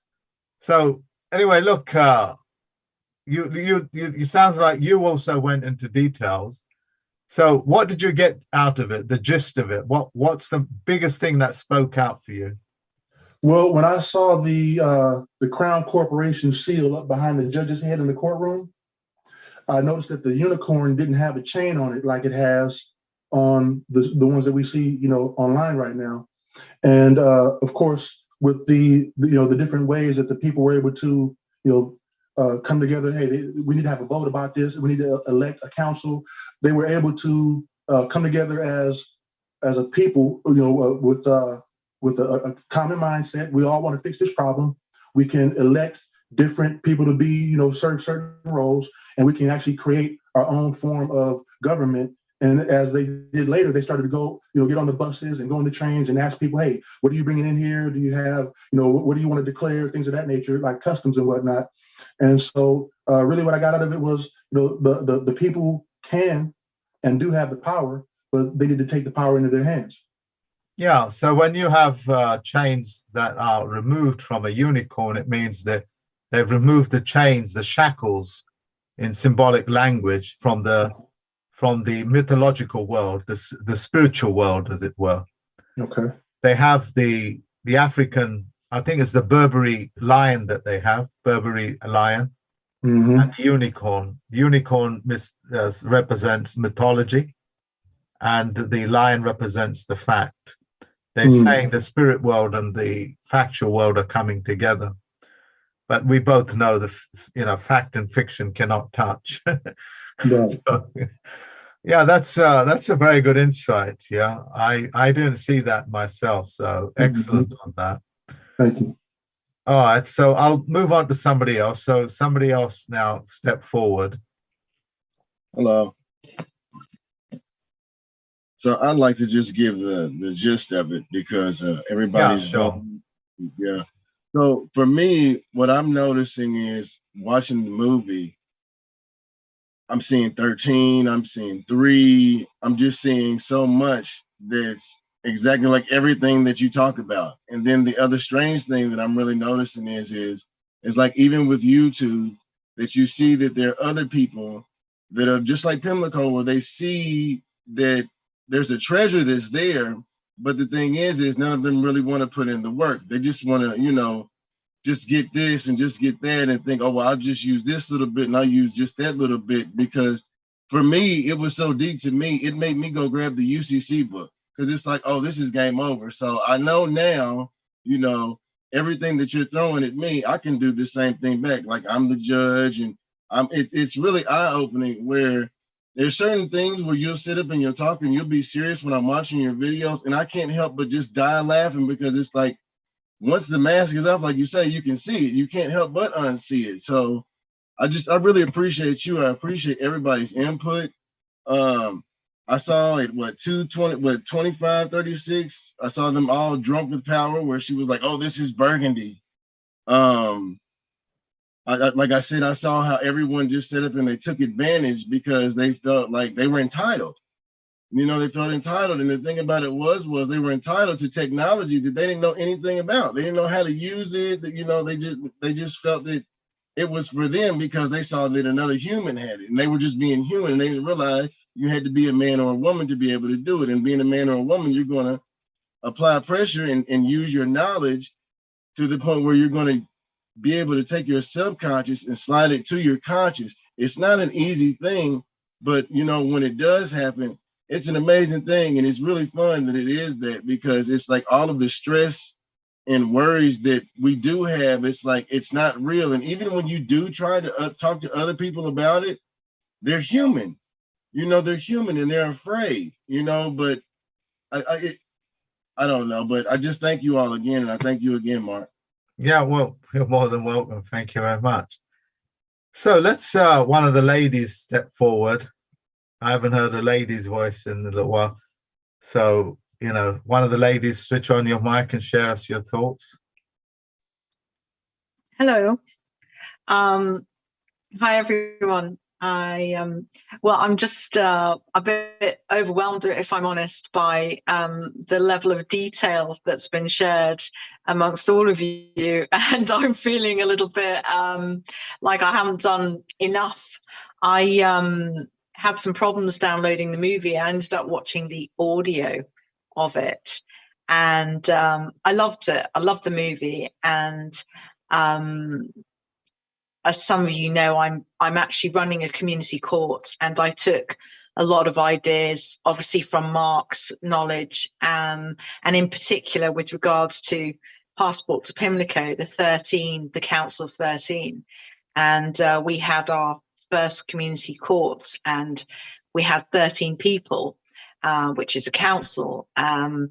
So anyway, look, you sounds like you also went into details. So what did you get out of it? The gist of it? What's the biggest thing that spoke out for you? Well, when I saw the Crown Corporation seal up behind the judge's head in the courtroom, I noticed that the unicorn didn't have a chain on it like it has on the ones that we see, online right now. And of course, with the different ways that the people were able to, come together. Hey, we need to have a vote about this. We need to elect a council. They were able to come together as a people, with a common mindset. We all want to fix this problem. We can elect different people to be, serve certain roles, and we can actually create our own form of government. And as they did later, they started to go, get on the buses and go on the trains and ask people, hey, what are you bringing in here? Do you have, what do you want to declare? Things of that nature, like customs and whatnot. And so really what I got out of it was, the people can and do have the power, but they need to take the power into their hands. Yeah, so when you have chains that are removed from a unicorn, it means that they've removed the chains, the shackles in symbolic language from the mythological world, the spiritual world, as it were. Okay. They have the African, I think it's the Burberry lion that they have, Burberry lion, Mm-hmm. and the unicorn. The unicorn represents mythology, and the lion represents the fact. They're saying the spirit world and the factual world are coming together. But we both know fact and fiction cannot touch. Right. So, yeah, that's a very good insight. Yeah, I didn't see that myself. So excellent on that. Thank you. All right, so I'll move on to somebody else. So somebody else now step forward. Hello. So I'd like to just give the gist of it because everybody's done. Yeah. So for me, what I'm noticing is watching the movie, I'm seeing 13, I'm seeing 3, I'm just seeing so much that's exactly like everything that you talk about. And then the other strange thing that I'm really noticing is like even with YouTube, that you see that there are other people that are just like Pimlico, where they see that there's a treasure that's there, but the thing is none of them really want to put in the work. They just want to, just get this and just get that and think, oh, well, I'll just use this little bit and I'll use just that little bit. Because for me, it was so deep to me, it made me go grab the UCC book because it's like, oh, this is game over. So I know now, everything that you're throwing at me, I can do the same thing back. Like I'm the judge, and it's really eye-opening where there's certain things where you'll sit up and you'll talk and you'll be serious when I'm watching your videos, and I can't help but just die laughing because it's like, once the mask is off, like you say, you can see it. You can't help but unsee it. So I really appreciate you. I appreciate everybody's input. I saw it, 2536. I saw them all drunk with power where she was like, oh, this is Burgundy. Like I said, I saw how everyone just set up and they took advantage because they felt like they were entitled. They felt entitled. And the thing about it was they were entitled to technology that they didn't know anything about. They didn't know how to use it. They just felt that it was for them because they saw that another human had it. And they were just being human. And they didn't realize you had to be a man or a woman to be able to do it. And being a man or a woman, you're going to apply pressure and use your knowledge to the point where you're going to be able to take your subconscious and slide it to your conscious. It's not an easy thing, but when it does happen, it's an amazing thing. And it's really fun that it is that, because it's like all of the stress and worries that we do have, it's like, it's not real. And even when you do try to talk to other people about it, they're human, they're human and they're afraid, but I don't know, but I just thank you all again. And I thank you again, Mark. Yeah, well, you're more than welcome. Thank you very much. So let's one of the ladies step forward. I haven't heard a lady's voice in a little while. So, one of the ladies, switch on your mic and share us your thoughts. Hello. Hi, everyone. I'm just a bit overwhelmed, if I'm honest, by the level of detail that's been shared amongst all of you. And I'm feeling a little bit like I haven't done enough. I had some problems downloading the movie. I ended up watching the audio of it. And I loved it. I loved the movie. And as some of you know, I'm actually running a community court, and I took a lot of ideas, obviously from Mark's knowledge, and in particular with regards to Passport to Pimlico, the Council of 13. and we had our first community court, and we had 13 people, which is a council, and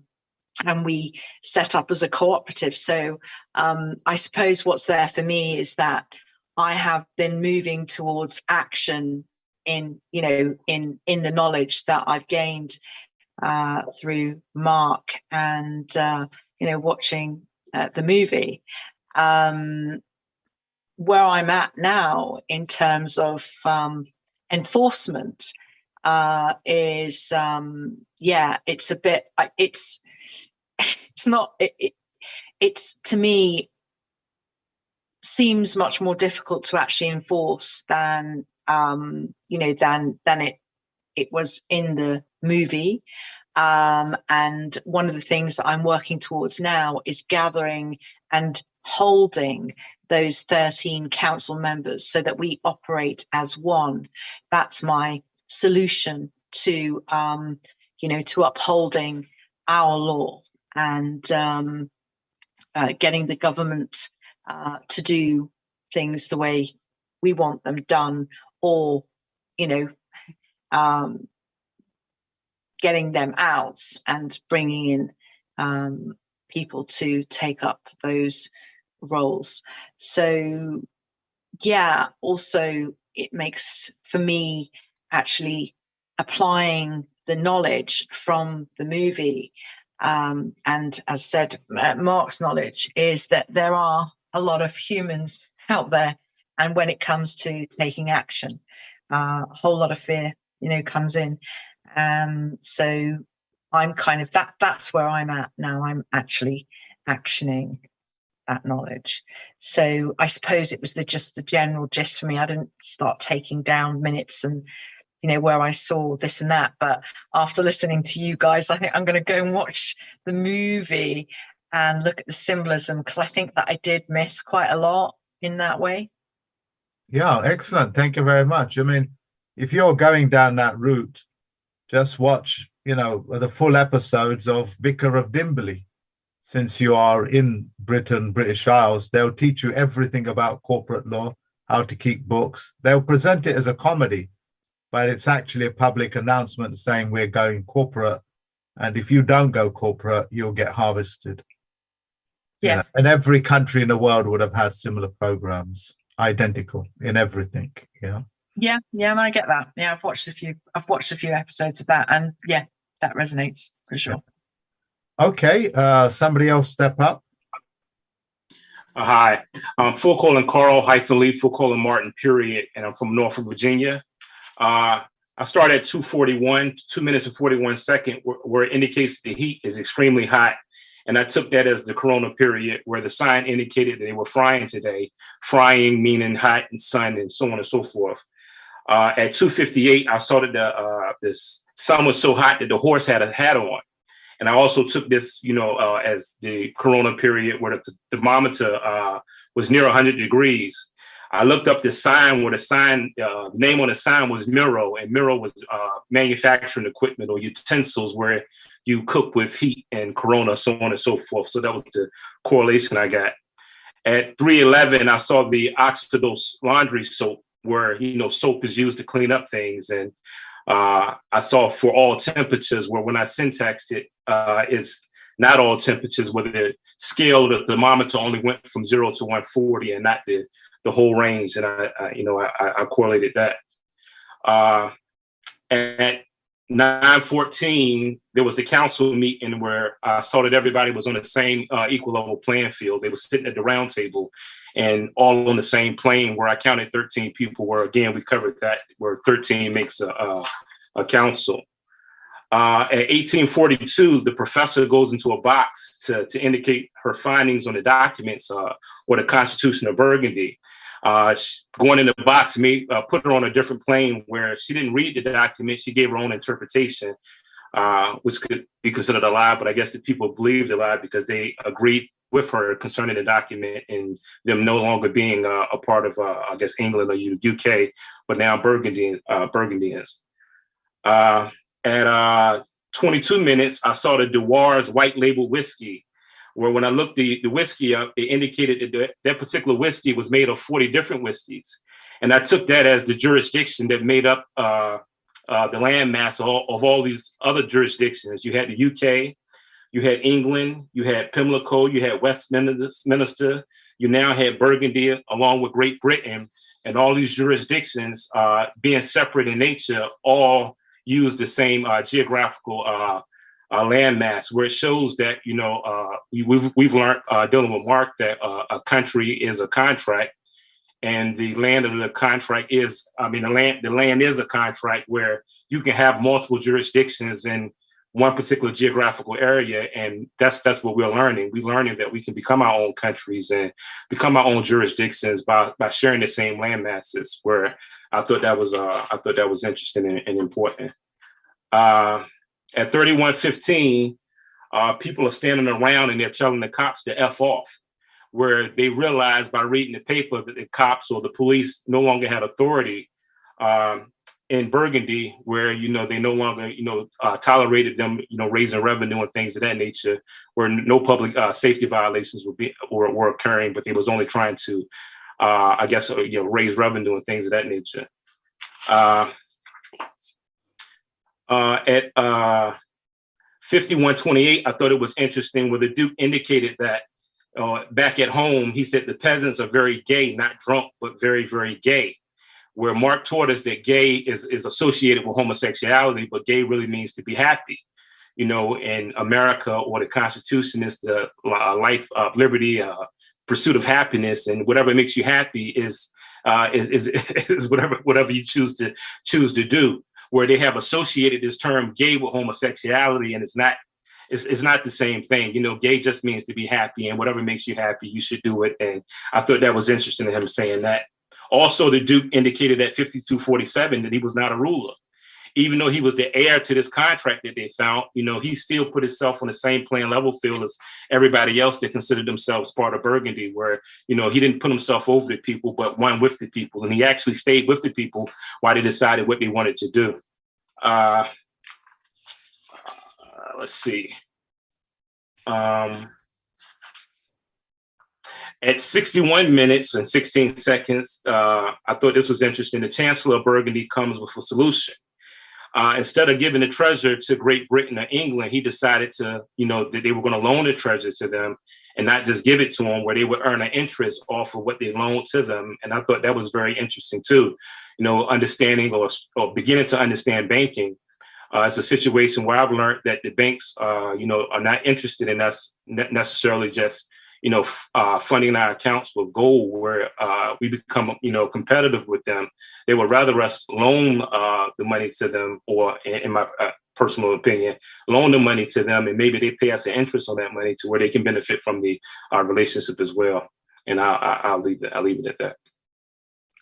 we set up as a cooperative. So I suppose what's there for me is that I have been moving towards action in the knowledge that I've gained through Mark and watching the movie. Where I'm at now in terms of enforcement is it's a bit it's not it's to me seems much more difficult to actually enforce than it was in the movie. And one of the things that I'm working towards now is gathering and holding those 13 council members so that we operate as one. That's my solution to upholding our law and getting the government to do things the way we want them done, or getting them out and bringing in people to take up those roles. So also it makes, for me, actually applying the knowledge from the movie, and as said, Mark's knowledge is that there are a lot of humans out there, and when it comes to taking action, a whole lot of fear comes in. So I'm kind of that's where I'm at now. I'm actually actioning that knowledge. So I suppose it was just the general gist for me. I didn't start taking down minutes and where I saw this and that, but after listening to you guys, I think I'm going to go and watch the movie and look at the symbolism, because I think that I did miss quite a lot in that way. Yeah, excellent. Thank you very much. I mean, if you're going down that route, just watch, the full episodes of Vicar of Dimbley. Since you are in Britain, British Isles, they'll teach you everything about corporate law, how to keep books. They'll present it as a comedy, but it's actually a public announcement saying we're going corporate. And if you don't go corporate, you'll get harvested. Yeah. And every country in the world would have had similar programs, identical in everything. Yeah. Yeah, and I get that. Yeah, I've watched a few episodes of that, and yeah, that resonates for sure. Okay, somebody else step up. Hi, I'm full colon Carl -Lee, full colon Martin, period, and I'm from Norfolk, Virginia. I started at 2:41, 2 minutes and 41 seconds, where it indicates the heat is extremely hot. And I took that as the corona period, where the sign indicated that they were frying today, frying meaning hot and sun and so on and so forth. At 2:58, I saw that the sun was so hot that the horse had a hat on. And I also took this, as the corona period where the thermometer was near 100 degrees. I looked up the sign where the name on the sign was Miro, and Miro was manufacturing equipment or utensils where you cook with heat and corona, so on and so forth. So that was the correlation I got. At 3:11, I saw the oxidose laundry soap, where soap is used to clean up things, and I saw for all temperatures, where when I syntaxed it, is not all temperatures, where the scale of the thermometer only went from 0 to 140 and not the whole range. And I correlated that. At 9:14, there was the council meeting where I saw that everybody was on the same equal level playing field. They were sitting at the round table and all on the same plane, where I counted 13 people, where again, we covered that, where 13 makes a council. At 18:42, the professor goes into a box to indicate her findings on the documents or the Constitution of Burgundy. Going in the box put her on a different plane, where she didn't read the document. She gave her own interpretation, which could be considered a lie, but I guess the people believed the lie because they agreed with her concerning the document and them no longer being a part of, I guess, England or UK, but now Burgundians. At 22 minutes, I saw the Dewar's white label whiskey, where when I looked the whiskey up, it indicated that that particular whiskey was made of 40 different whiskeys. And I took that as the jurisdiction that made up the landmass of all these other jurisdictions. You had the UK, you had England, you had Pimlico, you had Westminster, you now had Burgundy along with Great Britain, and all these jurisdictions being separate in nature all use the same geographical landmass, where it shows that, you know, we've learned dealing with Mark that a country is a contract, and the land of the contract is, the land is a contract where you can have multiple jurisdictions in one particular geographical area, and that's what we're learning. We're learning that we can become our own countries and become our own jurisdictions by sharing the same land masses. Where I thought that was interesting and important. At 3115, people are standing around and they're telling the cops to F off, where they realized by reading the paper that the cops or the police no longer had authority in Burgundy, where, you know, they no longer, tolerated them, raising revenue and things of that nature, where no public safety violations were occurring, but they was only trying to, raise revenue and things of that nature. At 5128, I thought it was interesting where the Duke indicated that back at home, he said the peasants are very gay, not drunk, but very, very gay. Where Mark taught us that gay is associated with homosexuality, but gay really means to be happy. You know, in America, or the Constitution is the life of liberty, pursuit of happiness, and whatever makes you happy is whatever you choose to do. Where they have associated this term gay with homosexuality, and it's not the same thing. You know, gay just means to be happy, and whatever makes you happy, you should do it. And I thought that was interesting, him saying that. Also, the Duke indicated at 5247 that he was not a ruler. Even though he was the heir to this contract that they found, he still put himself on the same playing level field as everybody else that considered themselves part of Burgundy, where, he didn't put himself over the people, but one with the people. And he actually stayed with the people while they decided what they wanted to do. Let's see. At 61 minutes and 16 seconds, I thought this was interesting. The Chancellor of Burgundy comes with a solution. Instead of giving the treasure to Great Britain or England, he decided to, that they were going to loan the treasure to them and not just give it to them, where they would earn an interest off of what they loaned to them. And I thought that was very interesting too. Understanding or beginning to understand banking. It's a situation where I've learned that the banks, are not interested in us necessarily just, funding our accounts with gold, where we become, competitive with them. They would rather us loan the money to them, or in my personal opinion, loan the money to them, and maybe they pay us an interest on that money to where they can benefit from the relationship as well. And I'll leave it at that.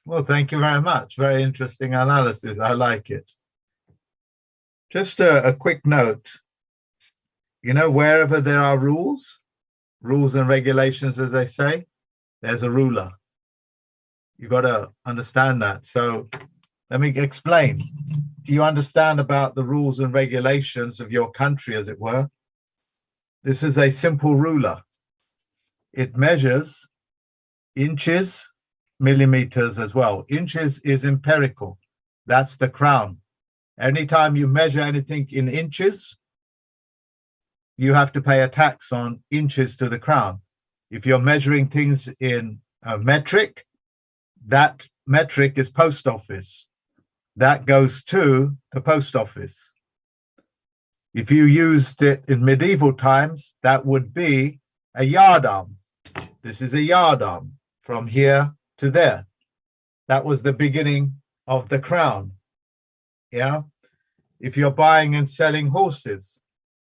Well, thank you very much. Very interesting analysis. I like it. Just a quick note. Wherever there are rules and regulations, as they say, there's a ruler. You got to understand that. So let me explain. You understand about the rules and regulations of your country, as it were. This is a simple ruler. It measures inches, millimeters as well. Inches is empirical. That's the crown. Anytime you measure anything in inches, you have to pay a tax on inches to the crown. If you're measuring things in a metric, that metric is post office. That goes to the post office. If you used it in medieval times, that would be a yardarm. This is a yardarm from here to there. That was the beginning of the crown. Yeah. If you're buying and selling horses,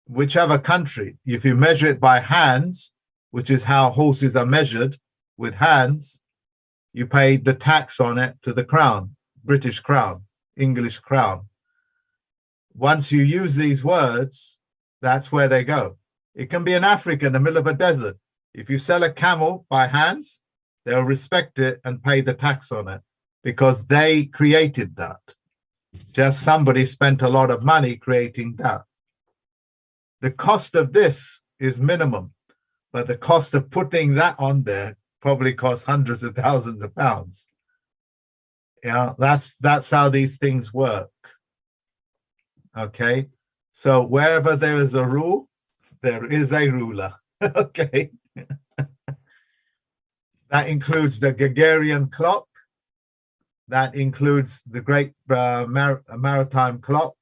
whichever country, if you measure it by hands, which is how horses are measured, with hands, you pay the tax on it to the crown, British crown, English crown. Once you use these words, that's where they go. It can be in Africa in the middle of a desert. If you sell a camel by hands, they'll respect it and pay the tax on it because they created that. Just somebody spent a lot of money creating that. The cost of this is minimum. but the cost of putting that on there probably costs hundreds of thousands of pounds. Yeah, that's how these things work. Okay, so wherever there is a rule, there is a ruler. Okay, that includes the Gregorian clock. That includes the great maritime clock,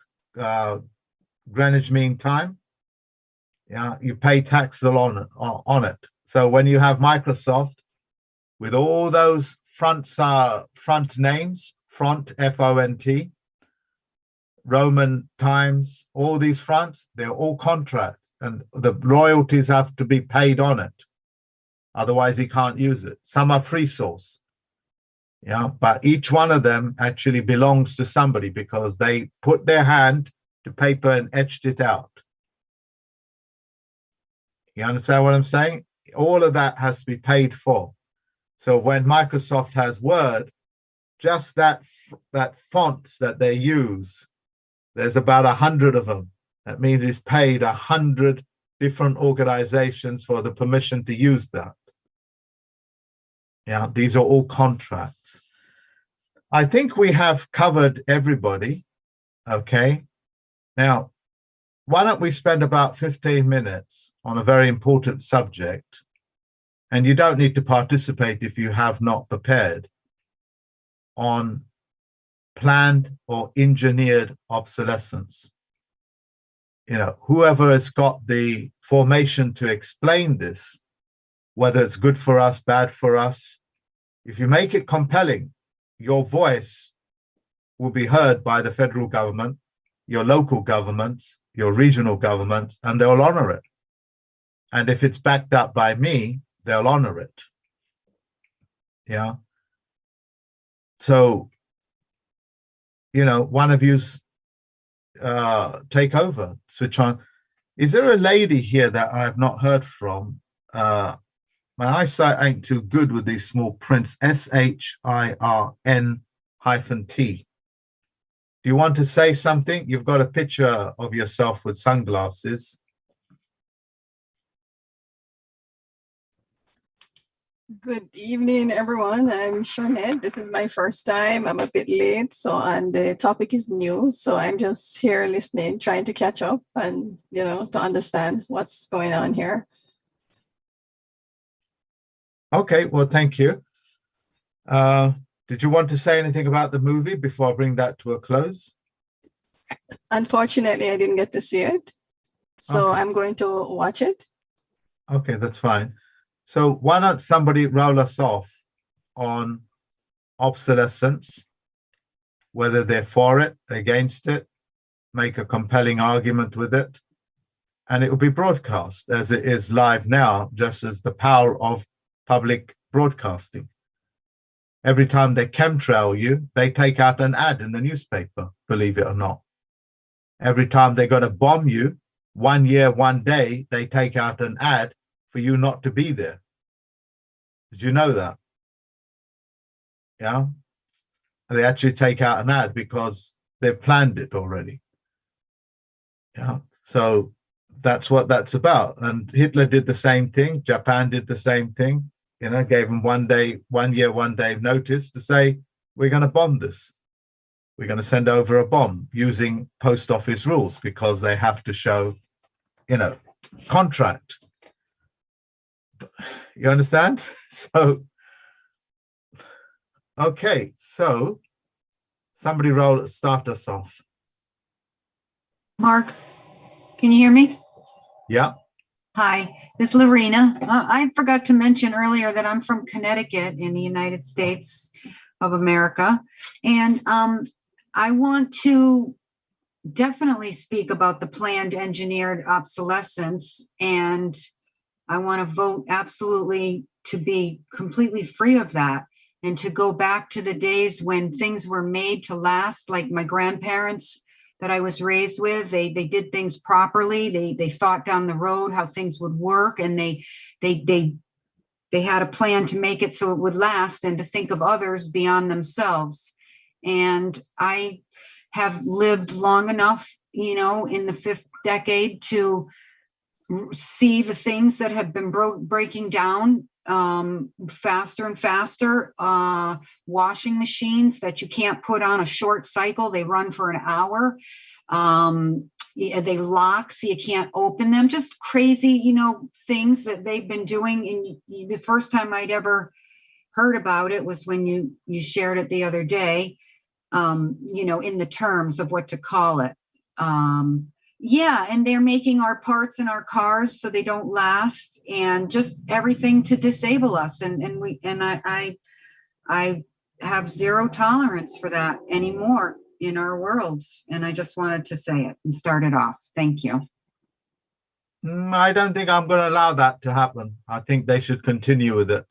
Greenwich Mean Time. Yeah, you pay tax on it. So when you have Microsoft with all those front names, front F-O-N-T, Roman times, all these fronts, they're all contracts, and the royalties have to be paid on it. Otherwise, he can't use it. Some are free source. Yeah, but each one of them actually belongs to somebody because they put their hand to paper and etched it out. You understand what I'm saying? All of that has to be paid for. So when Microsoft has Word, just that fonts that they use, there's about 100 of them. That means it's paid 100 different organizations for the permission to use that. Yeah, these are all contracts. I think we have covered everybody. Okay. Now, why don't we spend about 15 minutes on a very important subject? And you don't need to participate if you have not prepared, on planned or engineered obsolescence. You know, whoever has got the formation to explain this, whether it's good for us, bad for us, if you make it compelling, your voice will be heard by the federal government, your local governments, your regional governments, and they'll honor it. And if it's backed up by me, they'll honor it. Yeah. So, you know, one of you's take over, switch on. Is there a lady here that I have not heard from? My eyesight ain't too good with these small prints. SHIRN-T. Do you want to say something? You've got a picture of yourself with sunglasses. Good evening, everyone. I'm Shernette. This is my first time. I'm a bit late, and the topic is new. So I'm just here listening, trying to catch up and, to understand what's going on here. Okay, well, thank you. Did you want to say anything about the movie before I bring that to a close? Unfortunately, I didn't get to see it. So Okay. I'm going to watch it. Okay, that's fine. So why don't somebody roll us off on obsolescence, whether they're for it, against it, make a compelling argument with it, and it will be broadcast as it is live now, just as the power of public broadcasting. Every time they chemtrail you, they take out an ad in the newspaper, believe it or not. Every time they're going to bomb you, 1 year, 1 day, they take out an ad for you not to be there. Did you know that? Yeah. They actually take out an ad because they've planned it already. Yeah. So that's what that's about. And Hitler did the same thing. Japan did the same thing. Gave them 1 day, 1 year, 1 day notice to say, we're going to bomb this. We're going to send over a bomb using post office rules because they have to show, contract. You understand? So, okay. So somebody start us off. Mark, can you hear me? Yeah. Hi, this is Lorena. I forgot to mention earlier that I'm from Connecticut in the United States of America. And I want to definitely speak about the planned engineered obsolescence. And I want to vote absolutely to be completely free of that and to go back to the days when things were made to last, like my grandparents that I was raised with. They did things properly. They thought down the road how things would work, and they had a plan to make it so it would last and to think of others beyond themselves. And I have lived long enough, in the 5th decade to see the things that have been breaking down faster and faster. Washing machines that you can't put on a short cycle, they run for an hour. They lock so you can't open them. Just crazy, things that they've been doing. And the first time I'd ever heard about it was when you shared it the other day, in the terms of what to call it. Yeah, and they're making our parts in our cars so they don't last, and just everything to disable us. And I have zero tolerance for that anymore in our worlds. And I just wanted to say it and start it off. Thank you. I don't think I'm going to allow that to happen. I think they should continue with it.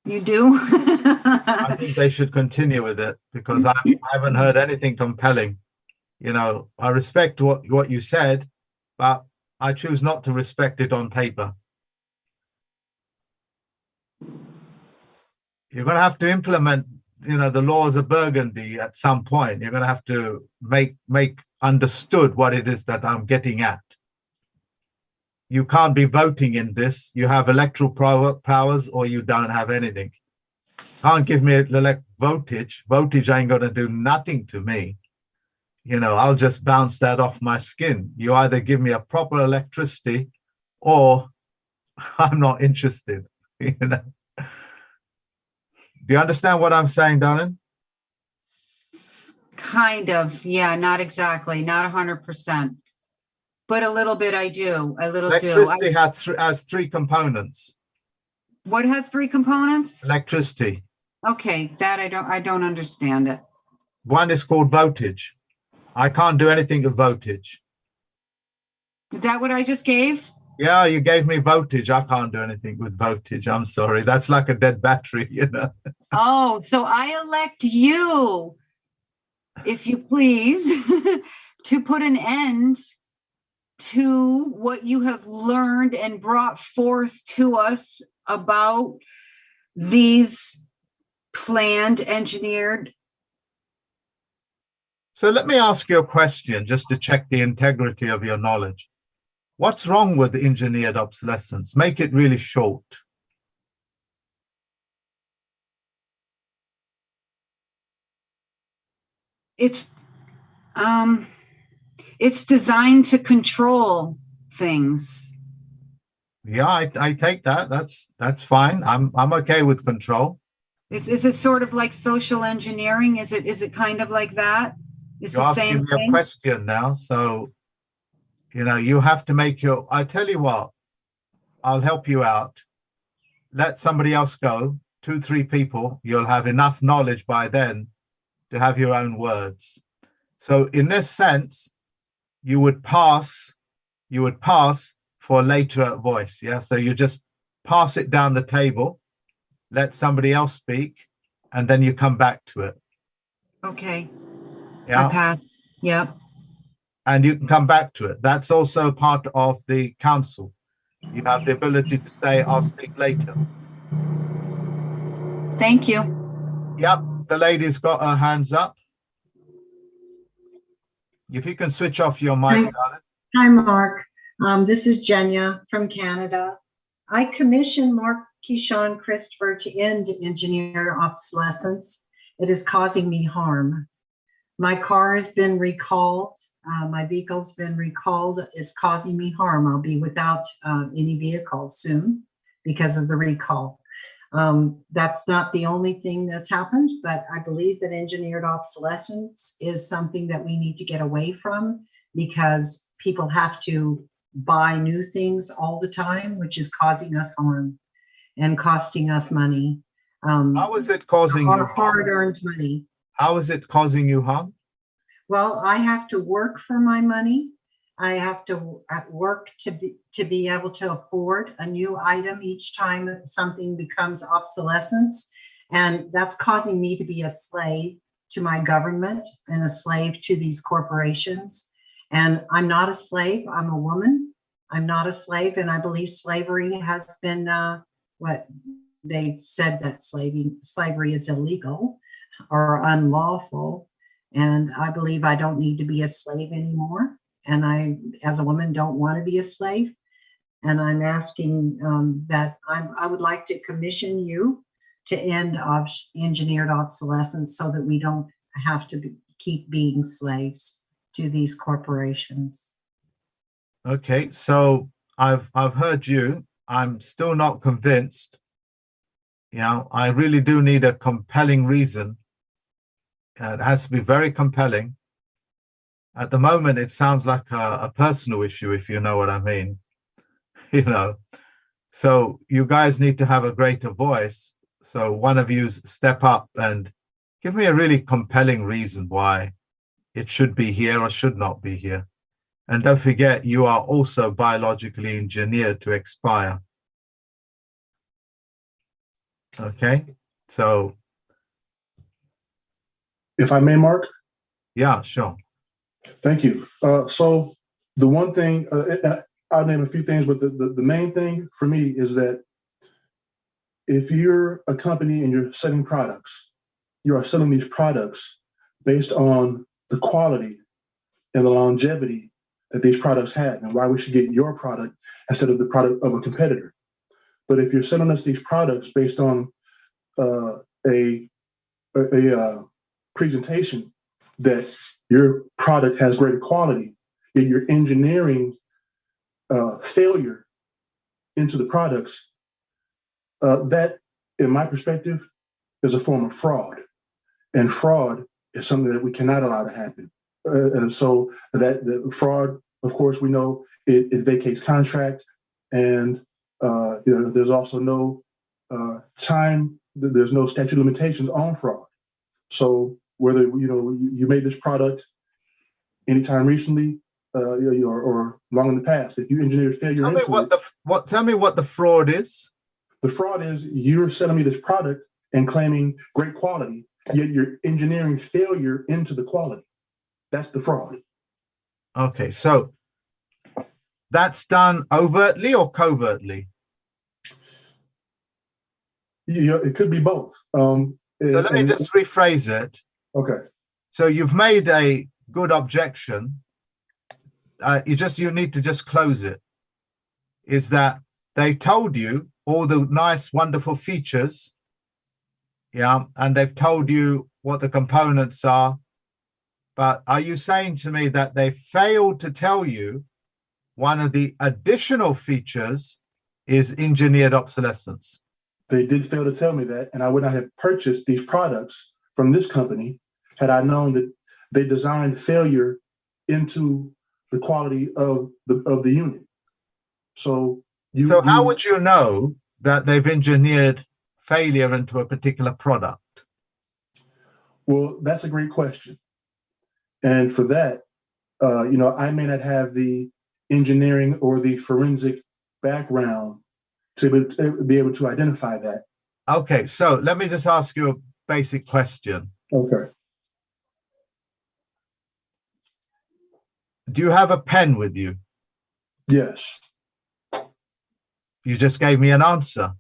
You do? I think they should continue with it because I haven't heard anything compelling. I respect what you said, but I choose not to respect it on paper. You're going to have to implement, the laws of Burgundy at some point. You're going to have to make understood what it is that I'm getting at. You can't be voting in this. You have electoral powers or you don't have anything. Can't give me votage. Votage ain't going to do nothing to me. I'll just bounce that off my skin. You either give me a proper electricity or I'm not interested. Do you understand what I'm saying, darling? Kind of. Yeah, not exactly. Not 100%. But a little bit I do. A little Electricity has three components. What has three components? Electricity. Okay, that I don't understand it. One is called voltage. I can't do anything with voltage. Is that what I just gave? Yeah, you gave me voltage. I can't do anything with voltage. I'm sorry. That's like a dead battery, Oh, so I elect you, if you please, to put an end to what you have learned and brought forth to us about these planned, engineered. So let me ask you a question just to check the integrity of your knowledge. What's wrong with engineered obsolescence? Make it really short. It's designed to control things. Yeah, I take that. That's fine. I'm okay with control. Is it sort of like social engineering? Is it kind of like that? It's You're the same asking me thing? a question now, so you have to make I tell you what, I'll help you out. Let somebody else go, 2-3 people. You'll have enough knowledge by then to have your own words. So in this sense, you would pass for later voice. Yeah. So you just pass it down the table, let somebody else speak, and then you come back to it. Okay. Yeah. I pass. Yep. And you can come back to it. That's also part of the council. You have the ability to say, I'll speak later. Thank you. Yep. The lady's got her hands up. If you can switch off your mic, darling. Hi, Mark. This is Jenya from Canada. I commissioned Mark Keyshawn Christopher to end engineered obsolescence. It is causing me harm. My car has been recalled. My vehicle's been recalled. It's causing me harm. I'll be without any vehicle soon because of the recall. That's not the only thing that's happened, but I believe that engineered obsolescence is something that we need to get away from because people have to buy new things all the time, which is causing us harm and costing us money. How is it causing you our hard-earned money? How is it causing you harm? Well, I have to work for my money. I have to work to be able to afford a new item each time something becomes obsolescence. And that's causing me to be a slave to my government and a slave to these corporations. And I'm not a slave. I'm a woman. I'm not a slave. And I believe slavery has been what they said, that slavery is illegal or unlawful. And I believe I don't need to be a slave anymore. And I, as a woman, don't want to be a slave. And I'm asking that I would like to commission you to end engineered obsolescence so that we don't have to keep being slaves to these corporations. Okay, so I've heard you. I'm still not convinced. You know, I really do need a compelling reason. It has to be very compelling. At the moment, it sounds like a personal issue, if you know what I mean. You know, so you guys need to have a greater voice. So one of you step up and give me a really compelling reason why it should be here or should not be here. And don't forget, you are also biologically engineered to expire. Okay, so. If I may, Mark? Yeah, sure. Thank you. So the one thing, I'll name a few things, but the main thing for me is that if you're a company and you're selling products, you are selling these products based on the quality and the longevity that these products have and why we should get your product instead of the product of a competitor. But if you're selling us these products based on a presentation that your product has greater quality, yet you're engineering failure into the products, that, in my perspective, is a form of fraud. And fraud is something that we cannot allow to happen. And so that the fraud, of course, we know it vacates contract, and there's also no time. There's no statute of limitations on fraud. So whether you made this product anytime recently, or long in the past, if you engineered failure Tell me tell me what the fraud is. The fraud is you're selling me this product and claiming great quality, yet you're engineering failure into the quality. That's the fraud. Okay, so that's done overtly or covertly? It could be both. So let me just rephrase it. Okay. So you've made a good objection. You need to just close it. Is that they told you all the nice, wonderful features, yeah, and they've told you what the components are. But are you saying to me that they failed to tell you one of the additional features is engineered obsolescence? They did fail to tell me that, and I would not have purchased these products from this company had I known that they designed failure into the quality of the unit. So how would you know that they've engineered failure into a particular product? Well, that's a great question. And for that, I may not have the engineering or the forensic background to be able to identify that. Okay, so let me just ask you a basic question. Okay. Do you have a pen with you? Yes. You just gave me an answer.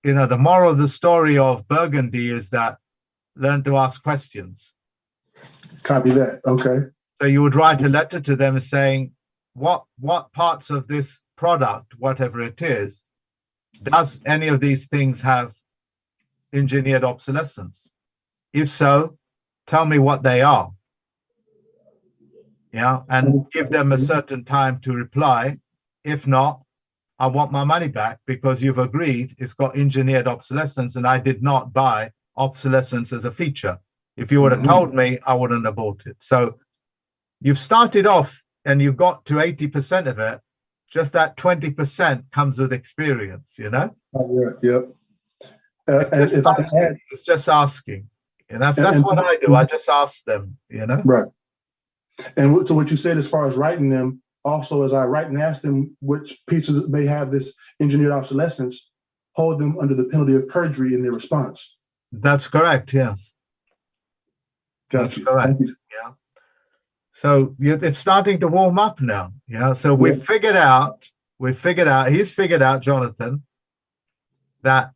The moral of the story of Burgundy is that learn to ask questions. Copy that. Okay. So you would write a letter to them saying, what parts of this product, whatever it is, does any of these things have engineered obsolescence? If so, tell me what they are. Yeah, and give them a certain time to reply. If not, I want my money back because you've agreed it's got engineered obsolescence and I did not buy obsolescence as a feature. If you would have told me, I wouldn't have bought it. So you've started off and you got to 80% of it. Just that 20% comes with experience, Oh, yeah. It's just asking. And that's what I do. I just ask them, Right. And so what you said as far as writing them, also as I write and ask them which pieces may have this engineered obsolescence, hold them under the penalty of perjury in their response. That's correct, yes. Got you. Correct. Thank you. Yeah. So it's starting to warm up now. Yeah. So he's figured out, Jonathan, that,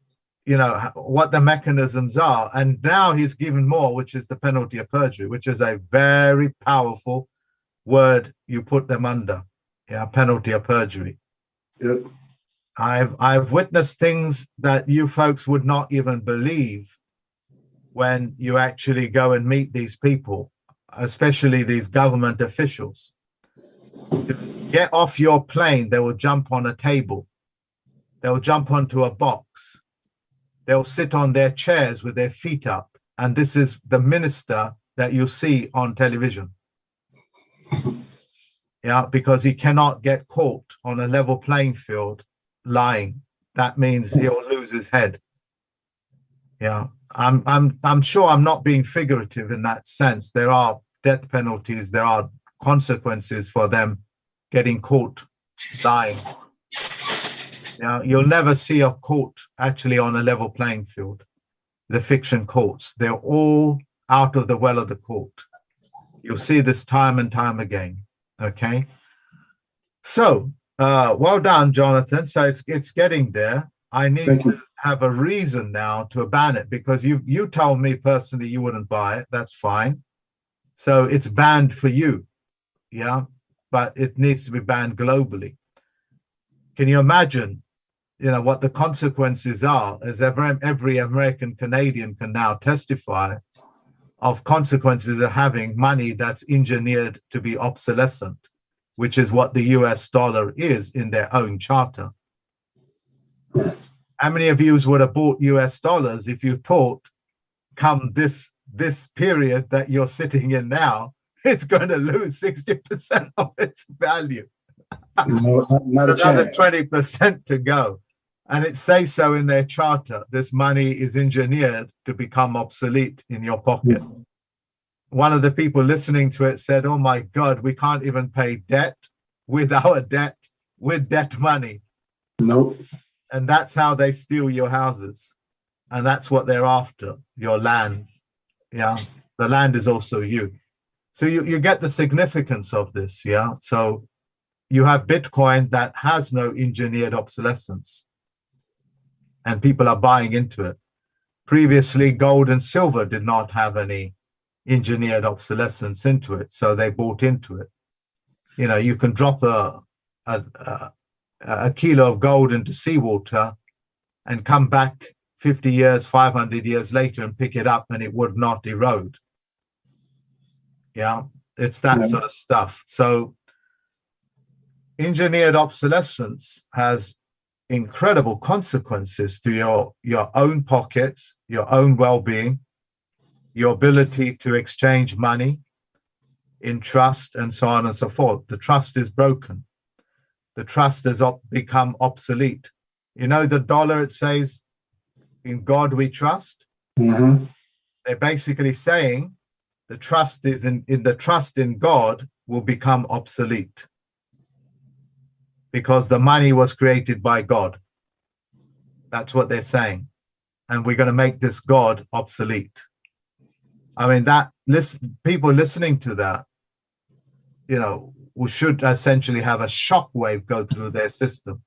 what the mechanisms are. And now he's given more, which is the penalty of perjury, which is a very powerful word you put them under. Yeah, penalty of perjury. Yep. I've witnessed things that you folks would not even believe when you actually go and meet these people, especially these government officials. Get off your plane, they will jump on a table. They'll jump onto a box. They'll sit on their chairs with their feet up. And this is the minister that you see on television. Yeah, because he cannot get caught on a level playing field lying. That means he'll lose his head. Yeah, I'm sure I'm not being figurative in that sense. There are death penalties. There are consequences for them getting caught lying. Yeah, you'll never see a court actually on a level playing field. The fiction courts, they're all out of the well of the court. You'll see this time and time again. Okay. So, well done, Jonathan. So it's getting there. I need to have a reason now to ban it, because you told me personally you wouldn't buy it. That's fine. So it's banned for you. Yeah. But it needs to be banned globally. Can you imagine, what the consequences are, as every American Canadian can now testify of consequences of having money that's engineered to be obsolescent, which is what the US dollar is in their own charter. How many of you would have bought US dollars if you thought come this period that you're sitting in now, it's going to lose 60% of its value? No, not a Another chance. 20% to go. And it says so in their charter. This money is engineered to become obsolete in your pocket. One of the people listening to it said, oh my God, we can't even pay debt with our debt, with debt money. Nope. And that's how they steal your houses. And that's what they're after, your lands. Yeah, the land is also you. So you get the significance of this, yeah? So you have Bitcoin that has no engineered obsolescence, and people are buying into it. Previously, gold and silver did not have any engineered obsolescence into it, so they bought into it. You can drop a kilo of gold into seawater and come back 50 years, 500 years later and pick it up, and it would not erode. Yeah, it's that sort of stuff. So engineered obsolescence has incredible consequences to your own pockets, your own well-being, your ability to exchange money in trust, and so on and so forth. The trust is broken. The trust has become obsolete. The dollar, it says, in God we trust. Mm-hmm. They're basically saying the trust is in the trust in God will become obsolete, because the money was created by God. That's what they're saying. And we're going to make this God obsolete. I mean, people listening to that, we should essentially have a shockwave go through their system.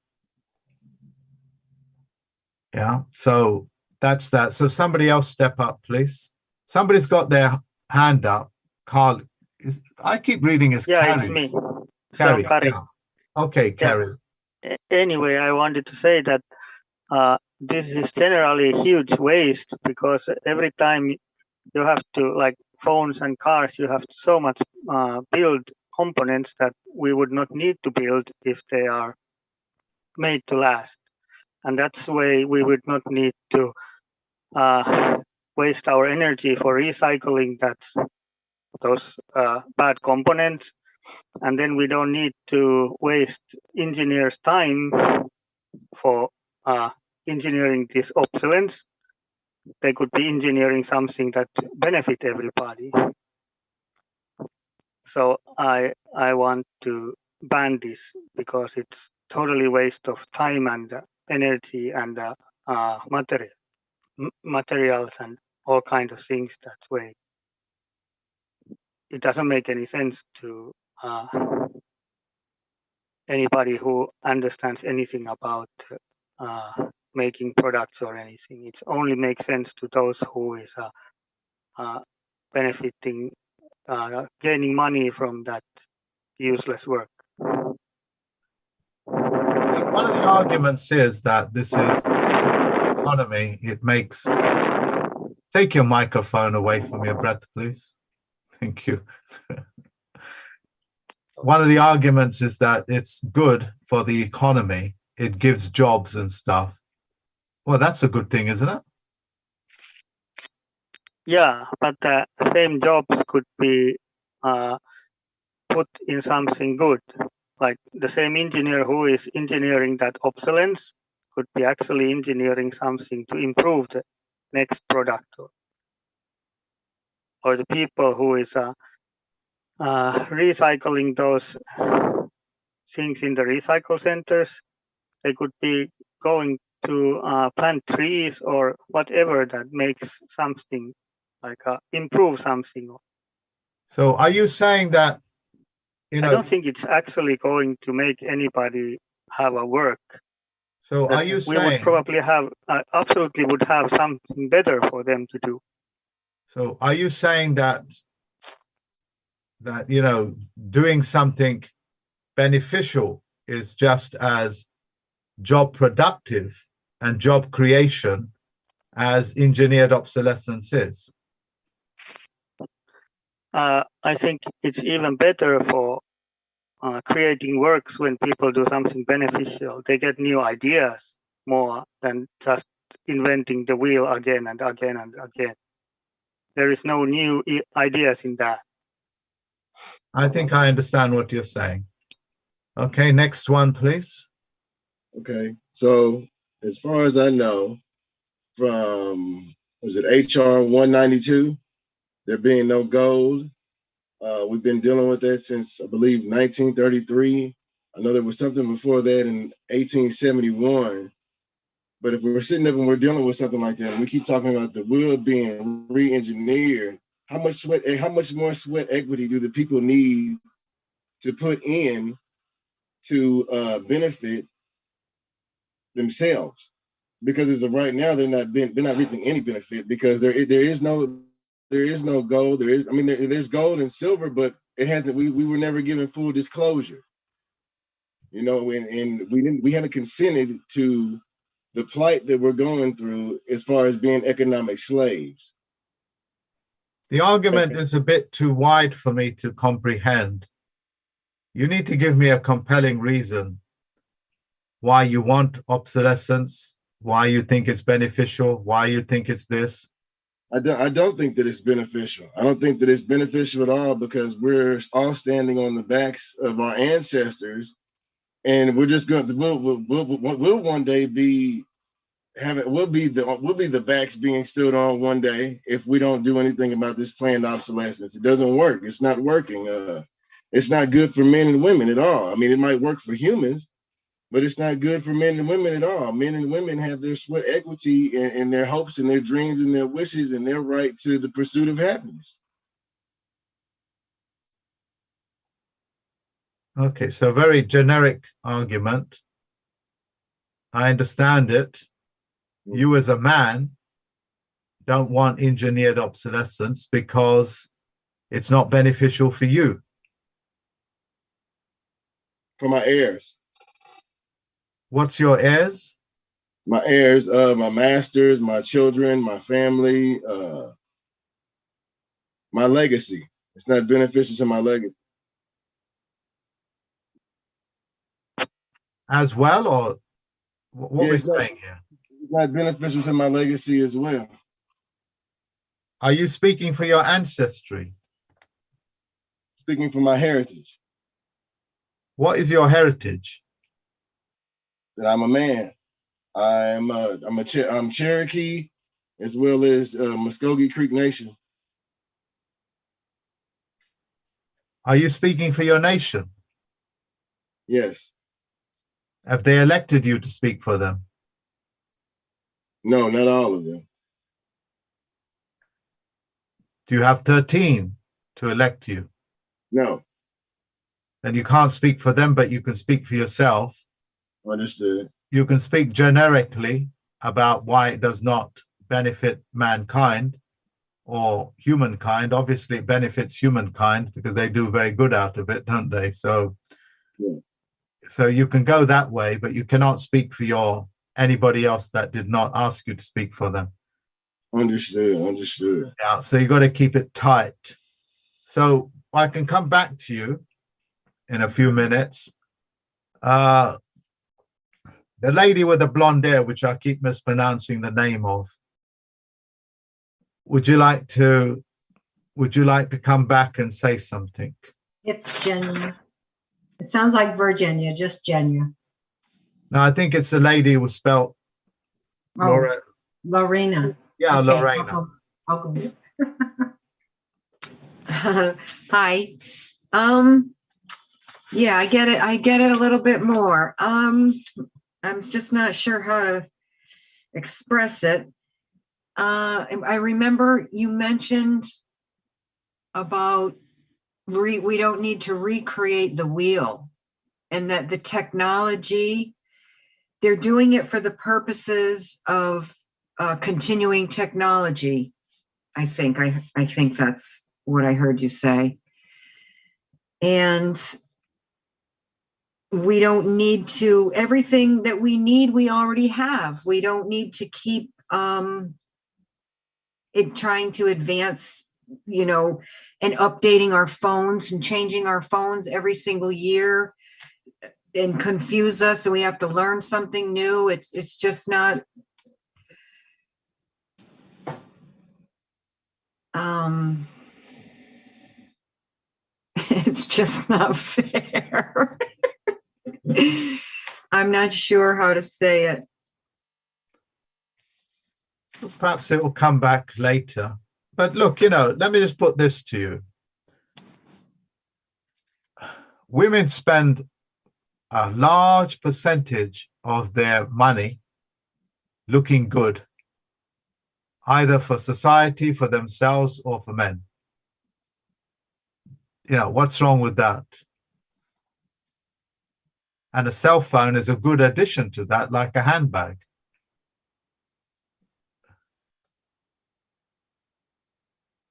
Yeah. So that's that. So somebody else step up, please. Somebody's got their hand up. Carl, I keep reading as Yeah, Carrie. it's me. Carrie. So, Kari. Yeah. Okay, Carrie. Anyway, I wanted to say that this is generally a huge waste, because every time you have to, like phones and cars, you have to so much build components that we would not need to build if they are made to last. And that's the way we would not need to waste our energy for recycling those bad components. And then we don't need to waste engineers' time for engineering this obsolescence. They could be engineering something that benefit everybody. So I want to ban this, because it's totally waste of time and energy and materials and all kinds of things that way. It doesn't make any sense to anybody who understands anything about making products or anything. It only makes sense to those who is benefiting, gaining money from that useless work. One of the arguments is that this is the economy. It makes. Take your microphone away from your breath, please. Thank you. One of the arguments is that it's good for the economy. It gives jobs and stuff. Well, that's a good thing, isn't it? Yeah, but the same jobs could be put in something good. Like the same engineer who is engineering that obsolescence could be actually engineering something to improve the next product. Or the people who is recycling those things in the recycle centers, they could be going to plant trees or whatever that makes something like improve something. So are you saying that, I don't think it's actually going to make anybody have a work. So are you we would saying, probably have absolutely would have something better for them to do. so are you saying that doing something beneficial is just as job productive and job creation as engineered obsolescence is? I think it's even better for creating works when people do something beneficial. They get new ideas more than just inventing the wheel again and again and again. There is no new ideas in that. I think I understand what you're saying. Okay, next one, please. Okay, so as far as I know, from was it HR 192, there being no gold. We've been dealing with that since I believe 1933. I know there was something before that in 1871. But if we're sitting up and we're dealing with something like that, and we keep talking about the wheel being re-engineered, how much more sweat equity do the people need to put in to benefit themselves? Because as of right now, they're not reaping any benefit because there is no gold. There's gold and silver, but it hasn't. We were never given full disclosure, and we haven't consented to the plight that we're going through as far as being economic slaves. The argument is a bit too wide for me to comprehend. You need to give me a compelling reason why you want obsolescence, why you think it's beneficial, why you think it's this. I don't think that it's beneficial. I don't think that it's beneficial at all because we're all standing on the backs of our ancestors, and we're just going to we'll one day be we'll be the backs being stood on one day if we don't do anything about this planned obsolescence. It doesn't work. It's not working. It's not good for men and women at all. I mean, it might work for humans, but it's not good for men and women at all. Men and women have their sweat equity and their hopes and their dreams and their wishes and their right to the pursuit of happiness. Okay, so very generic argument. I understand it. You as a man don't want engineered obsolescence because it's not beneficial for you. For my heirs. What's your heirs? My heirs, my masters, my children, my family, my legacy. It's not beneficial to my legacy. As well, or what we're saying here? It's not beneficial to my legacy as well. Are you speaking for your ancestry? Speaking for my heritage. What is your heritage? That I'm a man. I'm Cherokee as well as Muskogee Creek Nation. Are you speaking for your nation? Yes. Have they elected you to speak for them? No, not all of them. Do you have 13 to elect you? No. Then you can't speak for them, but you can speak for yourself. Understood. You can speak generically about why it does not benefit mankind or humankind. Obviously, it benefits humankind because they do very good out of it, don't they? So, so you can go that way, but you cannot speak for anybody else that did not ask you to speak for them. Understood. Yeah, so you got to keep it tight. So I can come back to you in a few minutes. The lady with the blonde hair, which I keep mispronouncing the name of. Would you like to come back and say something? It's Genya. It sounds like Virginia, just Genya. No, I think it's the lady who spelled Oh, Lorena. Yeah, Okay, Lorena. I'll go. Hi. Yeah, I get it. I get it a little bit more. I'm just not sure how to express it. I remember you mentioned about we don't need to recreate the wheel, and that the technology, they're doing it for the purposes of continuing technology. I think that's what I heard you say. And we don't need to, everything that we need, we already have. We don't need to keep it trying to advance, and updating our phones and changing our phones every single year and confuse us, and we have to learn something new. It's just not it's just not fair. I'm not sure how to say it. Perhaps it will come back later. But look, let me just put this to you. Women spend a large percentage of their money looking good, either for society, for themselves, or for men. What's wrong with that? And a cell phone is a good addition to that, like a handbag.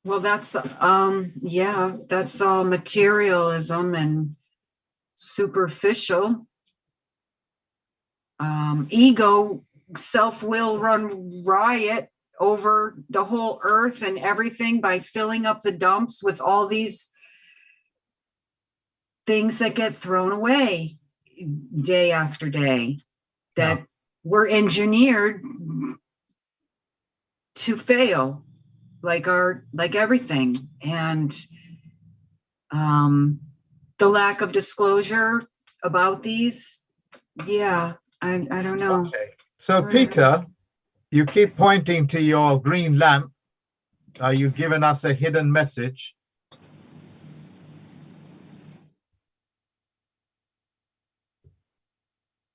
Well, that's that's all materialism and superficial. Ego, self-will run riot over the whole earth and everything by filling up the dumps with all these things that get thrown away day after day that were engineered to fail, like everything. And the lack of disclosure about these, I don't know. Okay. So Peter, you keep pointing to your green lamp. Are you giving us a hidden message?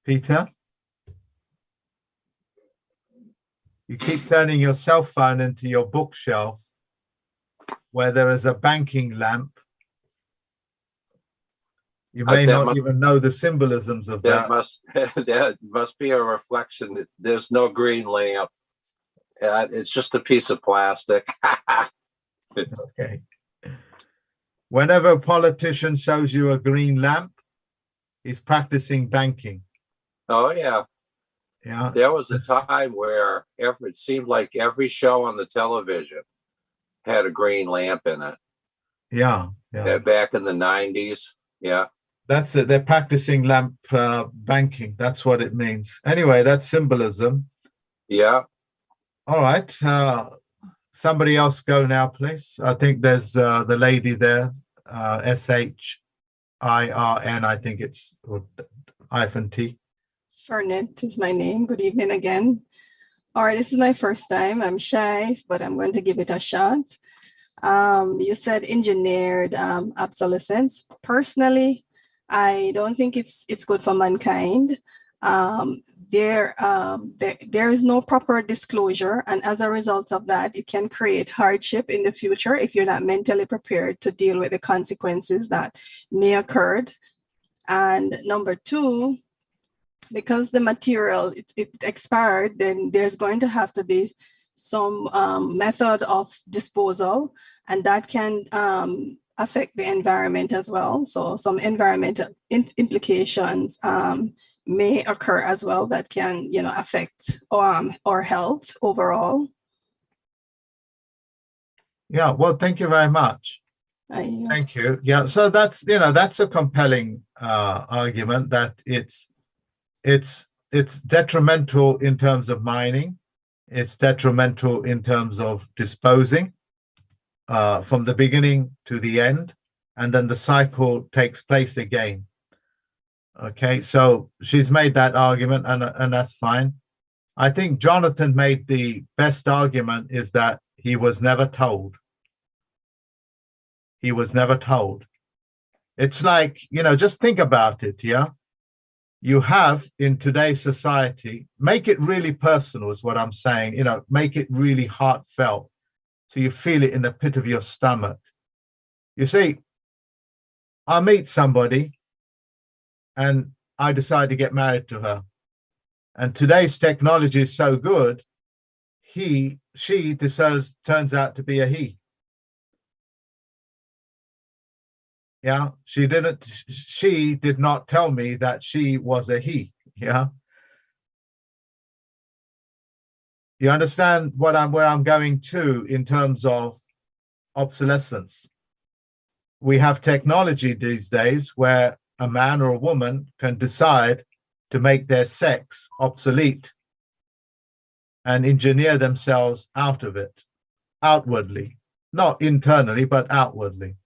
Peter? You keep turning your cell phone into your bookshelf where there is a banking lamp. You may not even know the symbolisms of that. That must be a reflection that there's no green lamp. It's just a piece of plastic. Okay. Whenever a politician shows you a green lamp, he's practicing banking. Oh, yeah. Yeah. There was a time where it seemed like every show on the television had a green lamp in it. Yeah. Back in the 90s. Yeah. That's it. They're practicing lamp banking. That's what it means. Anyway, that's symbolism. Yeah. All right. Somebody else go now, please. I think there's the lady there, SHIRN. I think it's -T. Sharnet is my name. Good evening again. All right, this is my first time. I'm shy, but I'm going to give it a shot. You said engineered obsolescence. Personally, I don't think it's good for mankind. There is no proper disclosure, and as a result of that, it can create hardship in the future if you're not mentally prepared to deal with the consequences that may occur. And number two, because the material it expired, then there's going to have to be some method of disposal, and that can affect the environment as well. So some environmental implications may occur as well that can, affect our health overall. Yeah, well, thank you very much. Thank you. Yeah, so that's a compelling argument that it's detrimental in terms of mining. It's detrimental in terms of disposing from the beginning to the end, and then the cycle takes place again. Okay, so she's made that argument, and that's fine. I think Jonathan made the best argument is that he was never told. He was never told. It's like, just think about it, yeah? You have in today's society, make it really personal is what I'm saying, make it really heartfelt so you feel it in the pit of your stomach. You see, I meet somebody and I decide to get married to her. And today's technology is so good, she turns out to be a he. Yeah, she did not tell me that she was a he. Yeah. You understand where I'm going to in terms of obsolescence? We have technology these days where a man or a woman can decide to make their sex obsolete and engineer themselves out of it, outwardly, not internally, but outwardly.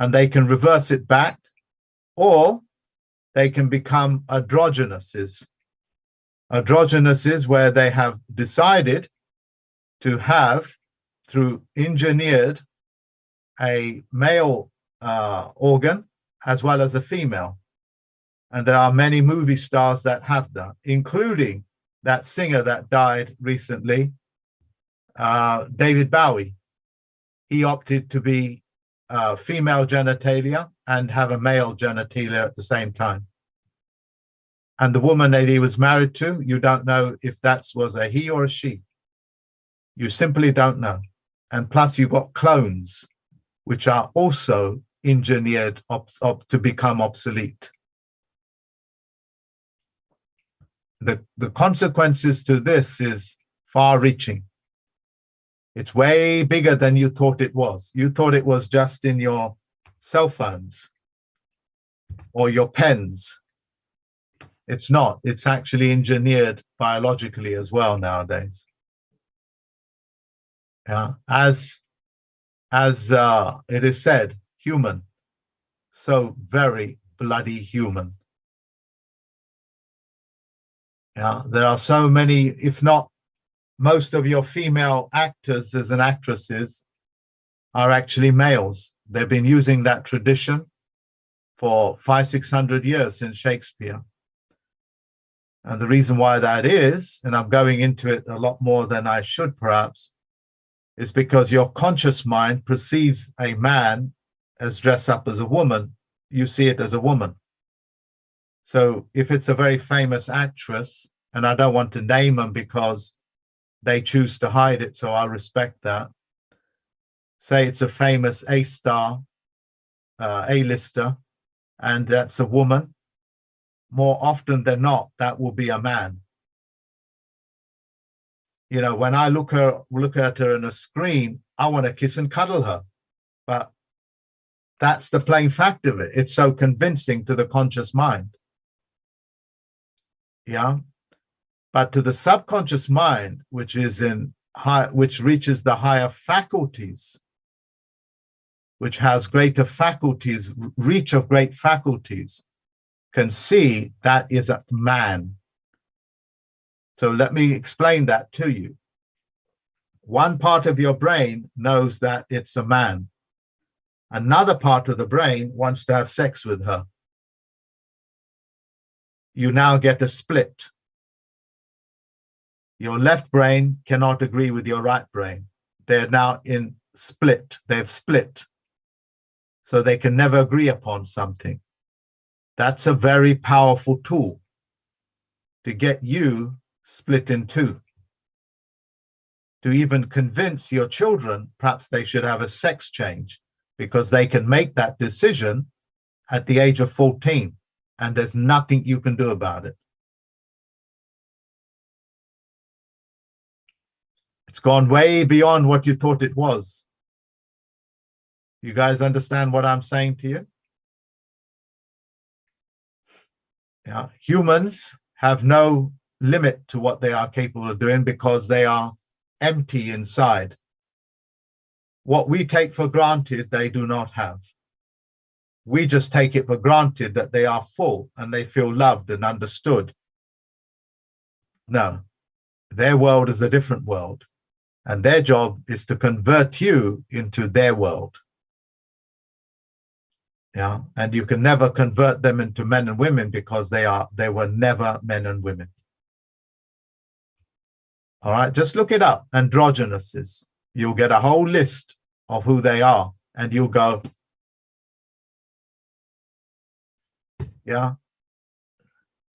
And they can reverse it back, or they can become androgynuses. Androgynuses where they have decided to have, through engineered, a male organ as well as a female. And there are many movie stars that have that, including that singer that died recently, David Bowie. He opted to be female genitalia and have a male genitalia at the same time. And the woman that he was married to, you don't know if that was a he or a she. You simply don't know. And plus you've got clones, which are also engineered to become obsolete. The consequences to this is far-reaching. It's way bigger than you thought it was. You thought it was just in your cell phones or your pens. It's not. It's actually engineered biologically as well nowadays. Yeah, as it is said, human, so very bloody human. Yeah, there are so many, if not most of your female actors and actresses are actually males. They've been using that tradition for 500-600 years since Shakespeare. And the reason why that is, and I'm going into it a lot more than I should perhaps, is because your conscious mind perceives a man as dressed up as a woman. You see it as a woman. So if it's a very famous actress, and I don't want to name them because they choose to hide it, so I respect that. Say it's a famous A-star, A-lister, and that's a woman. More often than not, that will be a man. When I look at her on a screen, I want to kiss and cuddle her. But that's the plain fact of it. It's so convincing to the conscious mind. Yeah. But to the subconscious mind, which reaches the higher faculties, which has greater faculties, reach of great faculties, can see that is a man. So let me explain that to you. One part of your brain knows that it's a man. Another part of the brain wants to have sex with her. You now get a split. Your left brain cannot agree with your right brain. They're now in split. They've split. So they can never agree upon something. That's a very powerful tool. to get you split in two, to even convince your children perhaps they should have a sex change, because they can make that decision at the age of 14, and there's nothing you can do about it. It's gone way beyond what you thought it was. You guys understand what I'm saying to you? Yeah, humans have no limit to what they are capable of doing because they are empty inside. What we take for granted, they do not have. We just take it for granted that they are full and they feel loved and understood. No, their world is a different world, and their job is to convert you into their world. Yeah, and you can never convert them into men and women because they were never men and women. All right, just look it up, androgynuses. You'll get a whole list of who they are, and you'll go, yeah.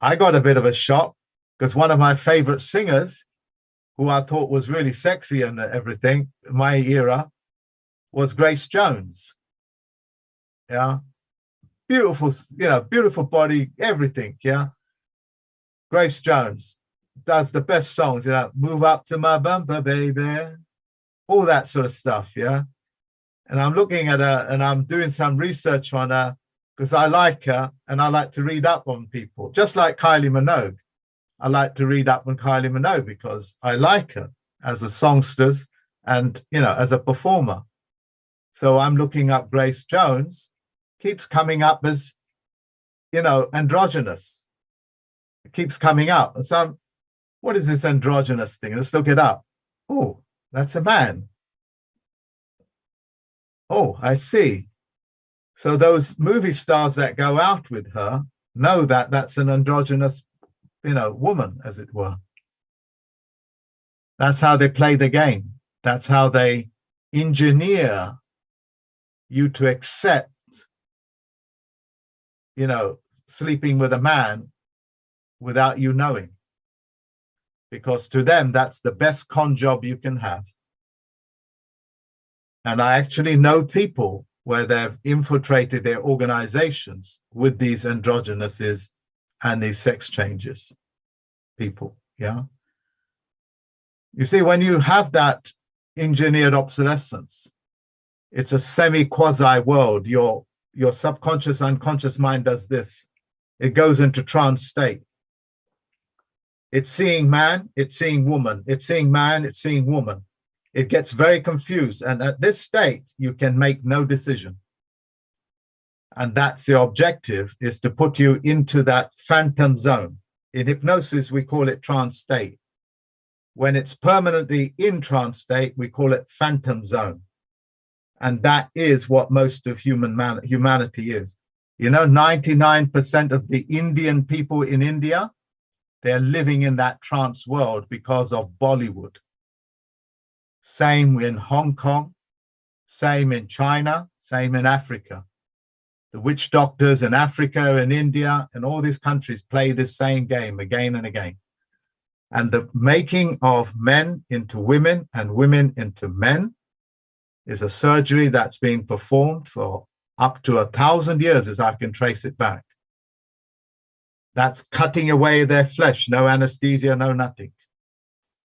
I got a bit of a shock because one of my favorite singers, who I thought was really sexy and everything, my era, was Grace Jones. Yeah, beautiful, beautiful body, everything. Yeah, Grace Jones does the best songs. Move up to my bumper, baby, all that sort of stuff. Yeah, and I'm looking at her and I'm doing some research on her because I like her and I like to read up on people, just like Kylie Minogue. I like to read up on Kylie Minogue because I like her as a songstress and, as a performer. So I'm looking up Grace Jones, keeps coming up as, androgynous. It keeps coming up. And so what is this androgynous thing? Let's look it up. Oh, that's a man. Oh, I see. So those movie stars that go out with her know that that's an androgynous, woman, as it were. That's how they play the game. That's how they engineer you to accept, sleeping with a man without you knowing. Because to them, that's the best con job you can have. And I actually know people where they've infiltrated their organizations with these androgynuses and these sex changes people. Yeah. You see, when you have that engineered obsolescence, it's a semi-quasi world. Your subconscious, unconscious mind does this. It goes into trance state. It's seeing man, it's seeing woman, it's seeing man, it's seeing woman. It gets very confused. And at this state, you can make no decision. And that's the objective, is to put you into that phantom zone. In hypnosis, we call it trance state. When it's permanently in trance state, we call it phantom zone. And that is what most of humanity is. 99% of the Indian people in India, they're living in that trance world because of Bollywood. Same in Hong Kong, same in China, same in Africa. The witch doctors in Africa and India and all these countries play this same game again and again. And the making of men into women and women into men is a surgery that's been performed for up to 1,000 years, as I can trace it back. That's cutting away their flesh, no anesthesia, no nothing.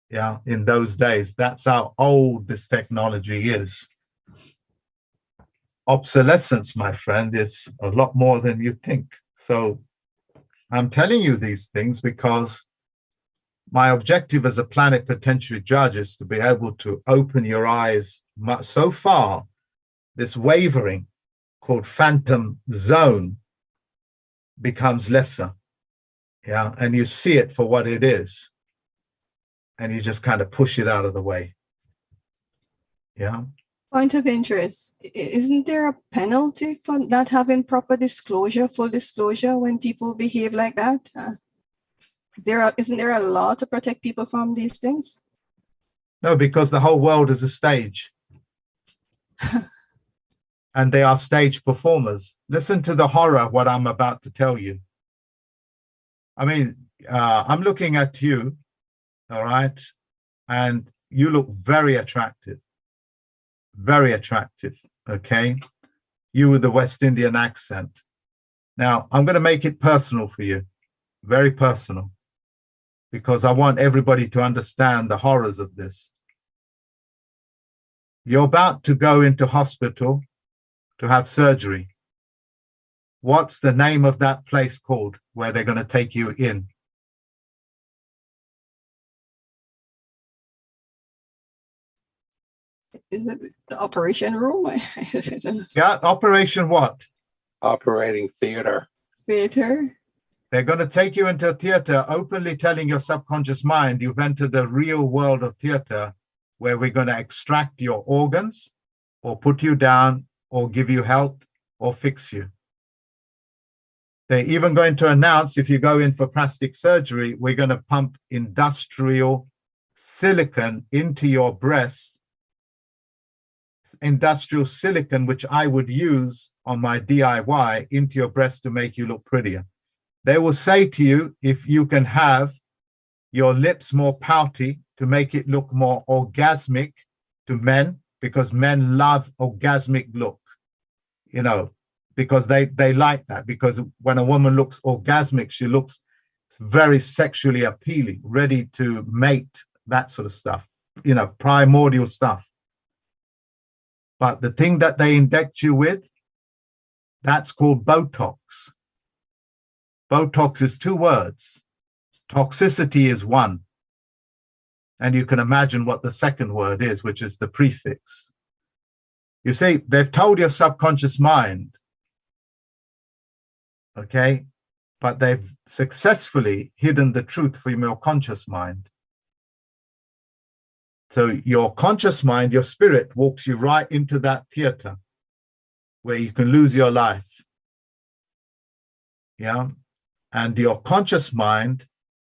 Yeah, in those days, that's how old this technology is. Obsolescence, my friend, is a lot more than you think. So I'm telling you these things because my objective as a plenipotentiary judge is to be able to open your eyes. So far, this wavering called phantom zone becomes lesser. Yeah, and you see it for what it is. And you just kind of push it out of the way. Yeah. Point of interest. Isn't there a penalty for not having proper disclosure, full disclosure, when people behave like that? Isn't there a law to protect people from these things? No, because the whole world is a stage. And they are stage performers. Listen to the horror of what I'm about to tell you. I mean, I'm looking at you, all right, and you look very attractive, okay? You with the West Indian accent. Now, I'm going to make it personal for you, very personal, because I want everybody to understand the horrors of this. You're about to go into hospital to have surgery. What's the name of that place called where they're going to take you in? Is it the operation room? Yeah, operation what? Operating theater. Theater? They're going to take you into a theater, openly telling your subconscious mind you've entered a real world of theater where we're going to extract your organs or put you down or give you health or fix you. They're even going to announce if you go in for plastic surgery, we're going to pump industrial silicon into your breasts, industrial silicon, which I would use on my DIY into your breast to make you look prettier. They will say to you, if you can have your lips more pouty to make it look more orgasmic to men, because men love orgasmic look, you know, because they like that, because when a woman looks orgasmic, she looks very sexually appealing, ready to mate, that sort of stuff, you know, primordial stuff. But the thing that they inject you with, that's called Botox. Botox is 2 words. Toxicity is 1. And you can imagine what the second word is, which is the prefix. You see, they've told your subconscious mind, okay, but they've successfully hidden the truth from your conscious mind. So your conscious mind, your spirit, walks you right into that theater where you can lose your life. Yeah. And your conscious mind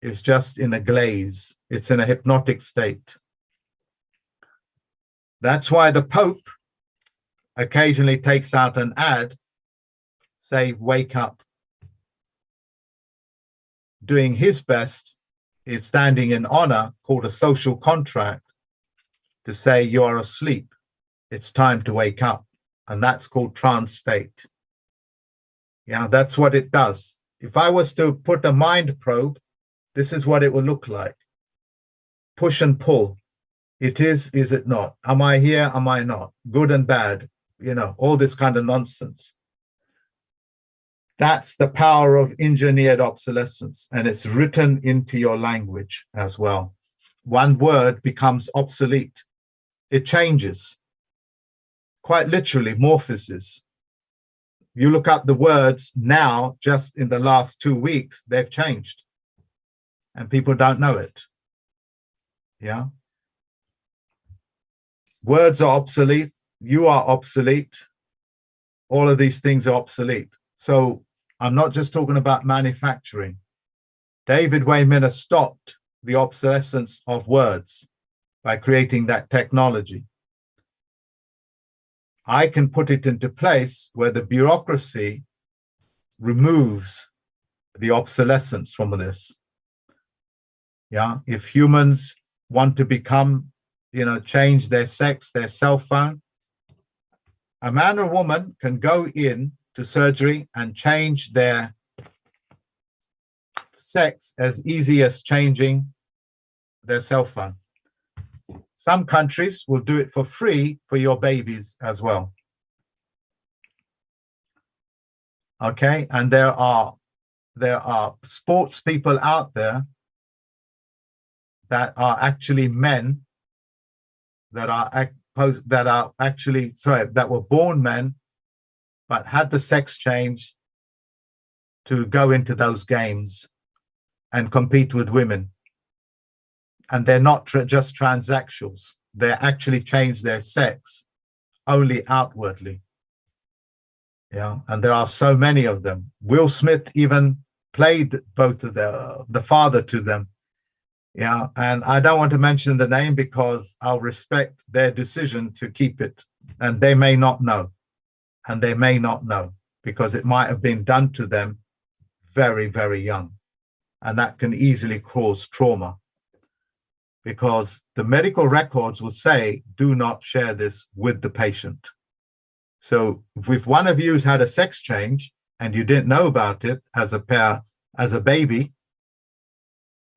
is just in a glaze. It's in a hypnotic state. That's why the Pope occasionally takes out an ad, say, wake up. Doing his best is standing in honor, called a social contract, to say you are asleep. It's time to wake up. And that's called trance state. Yeah, that's what it does. If I was to put a mind probe, this is what it will look like. Push and pull. It is it not? Am I here? Am I not? Good and bad, you know, all this kind of nonsense. That's the power of engineered obsolescence, and it's written into your language as well. One word becomes obsolete. It changes. Quite literally, morphosis. You look up the words now, just in the last 2 weeks, they've changed. And people don't know it. Yeah. Words are obsolete. You are obsolete. All of these things are obsolete. So I'm not just talking about manufacturing. David Wayman stopped the obsolescence of words by creating that technology. I can put it into place where the bureaucracy removes the obsolescence from this. Yeah, if humans want to become, you know, change their sex, their cell phone, a man or woman can go in to surgery and change their sex as easy as changing their cell phone. Some countries will do it for free for your babies as well. Okay, and there are sports people out there that are actually men that were born men but had the sex change to go into those games and compete with women. And they're not just transsexuals. They actually change their sex only outwardly. Yeah, and there are so many of them. Will Smith even played both of the father to them. Yeah, and I don't want to mention the name because I'll respect their decision to keep it. And they may not know. And they may not know because it might have been done to them very, very young. and that can easily cause trauma, because the medical records will say, do not share this with the patient. So if one of you has had a sex change and you didn't know about it as a baby,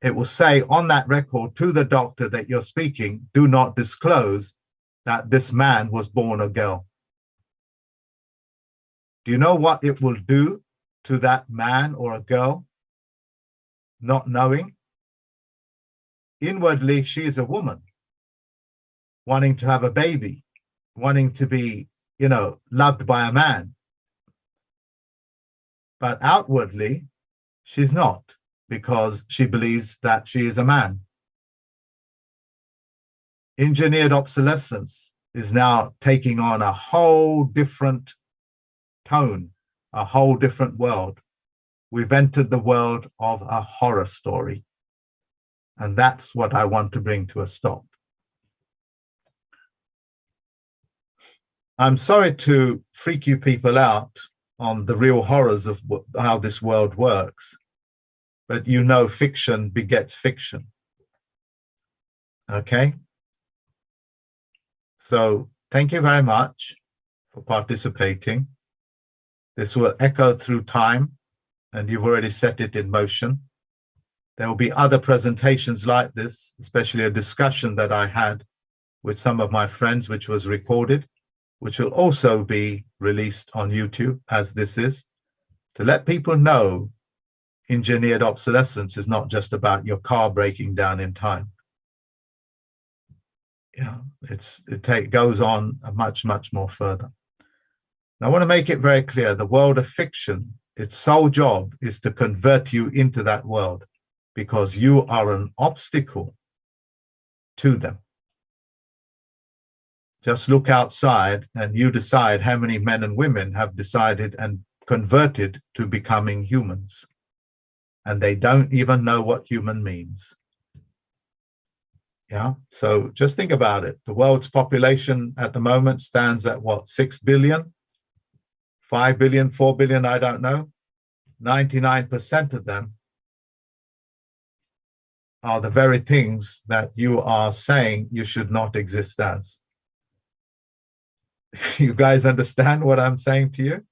it will say on that record to the doctor that you're speaking, do not disclose that this man was born a girl. Do you know what it will do to that man or a girl, not knowing? Inwardly, she is a woman, wanting to have a baby, wanting to be, loved by a man. But outwardly, she's not, because she believes that she is a man. Engineered obsolescence is now taking on a whole different tone, a whole different world. We've entered the world of a horror story. And that's what I want to bring to a stop. I'm sorry to freak you people out on the real horrors of how this world works, but fiction begets fiction. Okay? So thank you very much for participating. This will echo through time, and you've already set it in motion. There will be other presentations like this, especially a discussion that I had with some of my friends, which was recorded, which will also be released on YouTube, as this is, to let people know engineered obsolescence is not just about your car breaking down in time. It goes on much, much more further. And I want to make it very clear, the world of fiction, its sole job is to convert you into that world, because you are an obstacle to them. Just look outside and you decide how many men and women have decided and converted to becoming humans. And they don't even know what human means. Yeah, so just think about it. The world's population at the moment stands at what, 6 billion? 5 billion, 4 billion, I don't know. 99% of them are the very things that you are saying you should not exist as. You guys understand what I'm saying to you?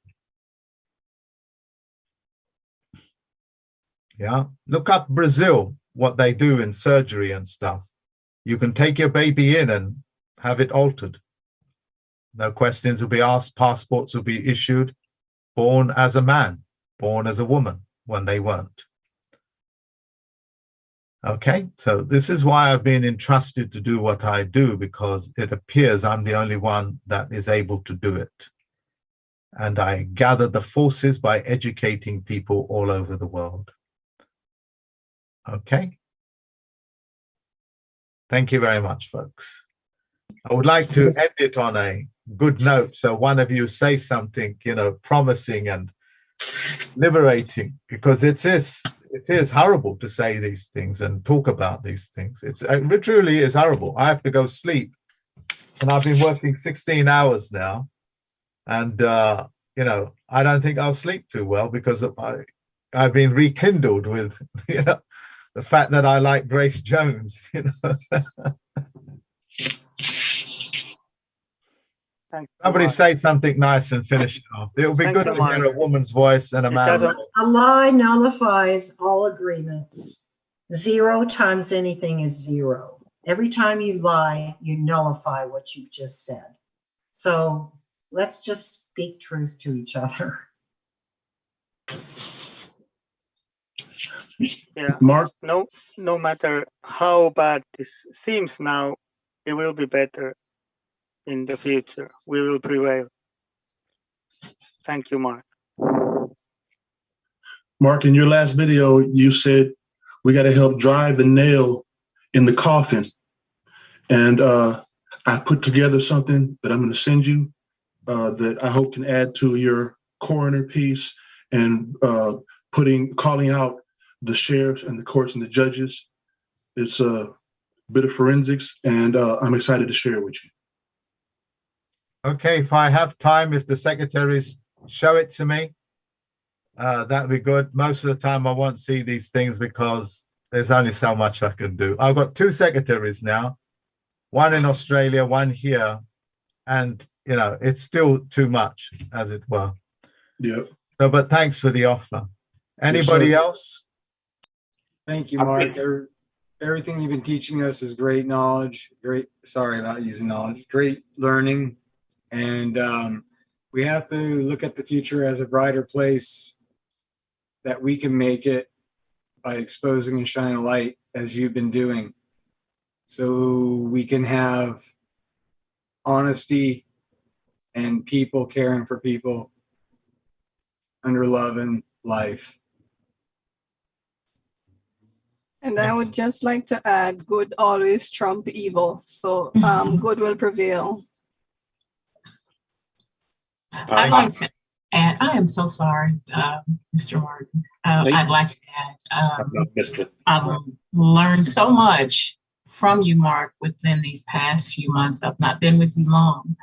Yeah, look up Brazil, what they do in surgery and stuff. You can take your baby in and have it altered. No questions will be asked, passports will be issued, born as a man, born as a woman when they weren't. Okay, so this is why I've been entrusted to do what I do, because it appears I'm the only one that is able to do it. And I gather the forces by educating people all over the world. Okay. Thank you very much, folks. I would like to end it on a good note. So one of you say something, promising and liberating, because it is horrible to say these things and talk about these things. It truly is horrible. I have to go sleep, and I've been working 16 hours now, and I don't think I'll sleep too well, because I've been rekindled with the fact that I like Grace Jones. Somebody say something nice and finish it off. It would be good to hear a woman's voice and a man's voice. A lie nullifies all agreements. 0 times anything is 0. Every time you lie, you nullify what you've just said. So let's just speak truth to each other. Yeah, Mark? no matter how bad this seems now, it will be better in the future. We will prevail. Thank you, Mark. Mark, in your last video, you said we got to help drive the nail in the coffin. And I put together something that I'm going to send you that I hope can add to your coroner piece, and calling out the sheriffs and the courts and the judges. It's a bit of forensics, and I'm excited to share it with you. Okay, if I have time, if the secretaries show it to me, that'd be good. Most of the time I won't see these things because there's only so much I can do. I've got 2 secretaries now, one in Australia, one here, and it's still too much, as it were. Yep. So, but thanks for the offer. Yes, Anybody sir. else? Thank you, Mark. Everything you've been teaching us is great knowledge. Sorry about using knowledge. Great learning. And we have to look at the future as a brighter place that we can make it by exposing and shining a light as you've been doing. So we can have honesty and people caring for people under love and life. And I would just like to add, good always trump evil. So good will prevail. I'd like to add, I am so sorry, Mr. Martin. I'd like to add, I've learned so much from you, Mark, within these past few months. I've not been with you long,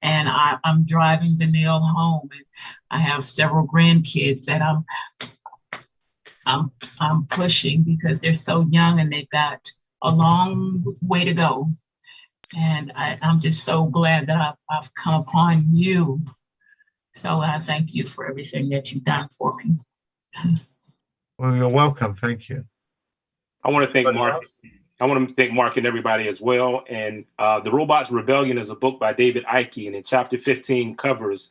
and I'm driving the nail home, and I have several grandkids that I'm pushing because they're so young and they've got a long way to go. And I'm just so glad that I've come upon you. So I thank you for everything that you've done for me. Well, you're welcome. Thank you. I want to thank Mark. I want to thank Mark and everybody as well. And The Robot's Rebellion is a book by David Icke, and in chapter 15 covers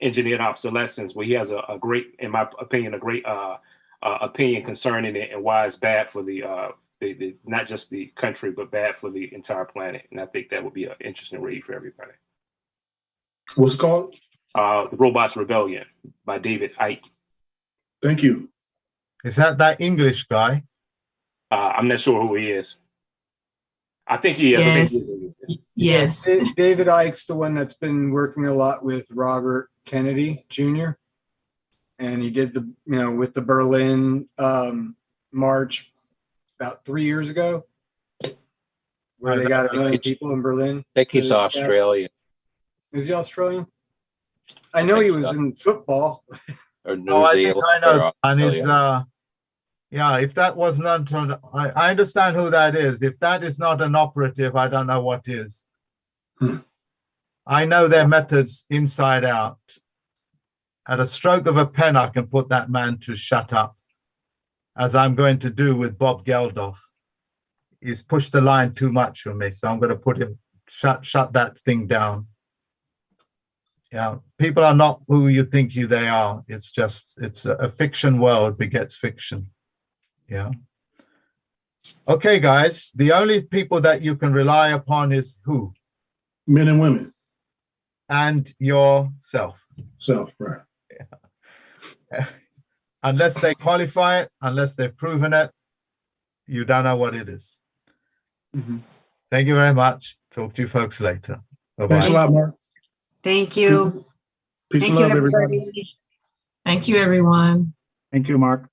engineered obsolescence, where he has a great, in my opinion, a great opinion concerning it and why it's bad for the not just the country, but bad for the entire planet. And I think that would be an interesting read for everybody. What's it called? The Robot's Rebellion by David Icke. Thank you. Is that English guy? I'm not sure who he is. I think he is. Yes. I think he is. Yes. David Icke's the one that's been working a lot with Robert Kennedy Jr. And he did with the Berlin march about 3 years ago, where they got 1 million people in Berlin. I think he's Australian. Is he Australian? I know he was in football. Or New Zealand. I know. And Australia. if that was not, I understand who that is. If that is not an operative, I don't know what is. I know their methods inside out. At a stroke of a pen, I can put that man to shut up, as I'm going to do with Bob Geldof. He's pushed the line too much for me, so I'm going to put him, shut that thing down. Yeah, people are not who you think they are. It's a fiction world begets fiction. Yeah. Okay, guys, the only people that you can rely upon is who? Men and women. And yourself. Self, right. Yeah. Unless they qualify it, unless they've proven it, you don't know what it is. Mm-hmm. Thank you very much. Talk to you folks later. Bye-bye. Thanks a lot, Mark. Thank you. Peace Thank and you, love, everybody. everybody. Thank you, everyone. Thank you, Mark.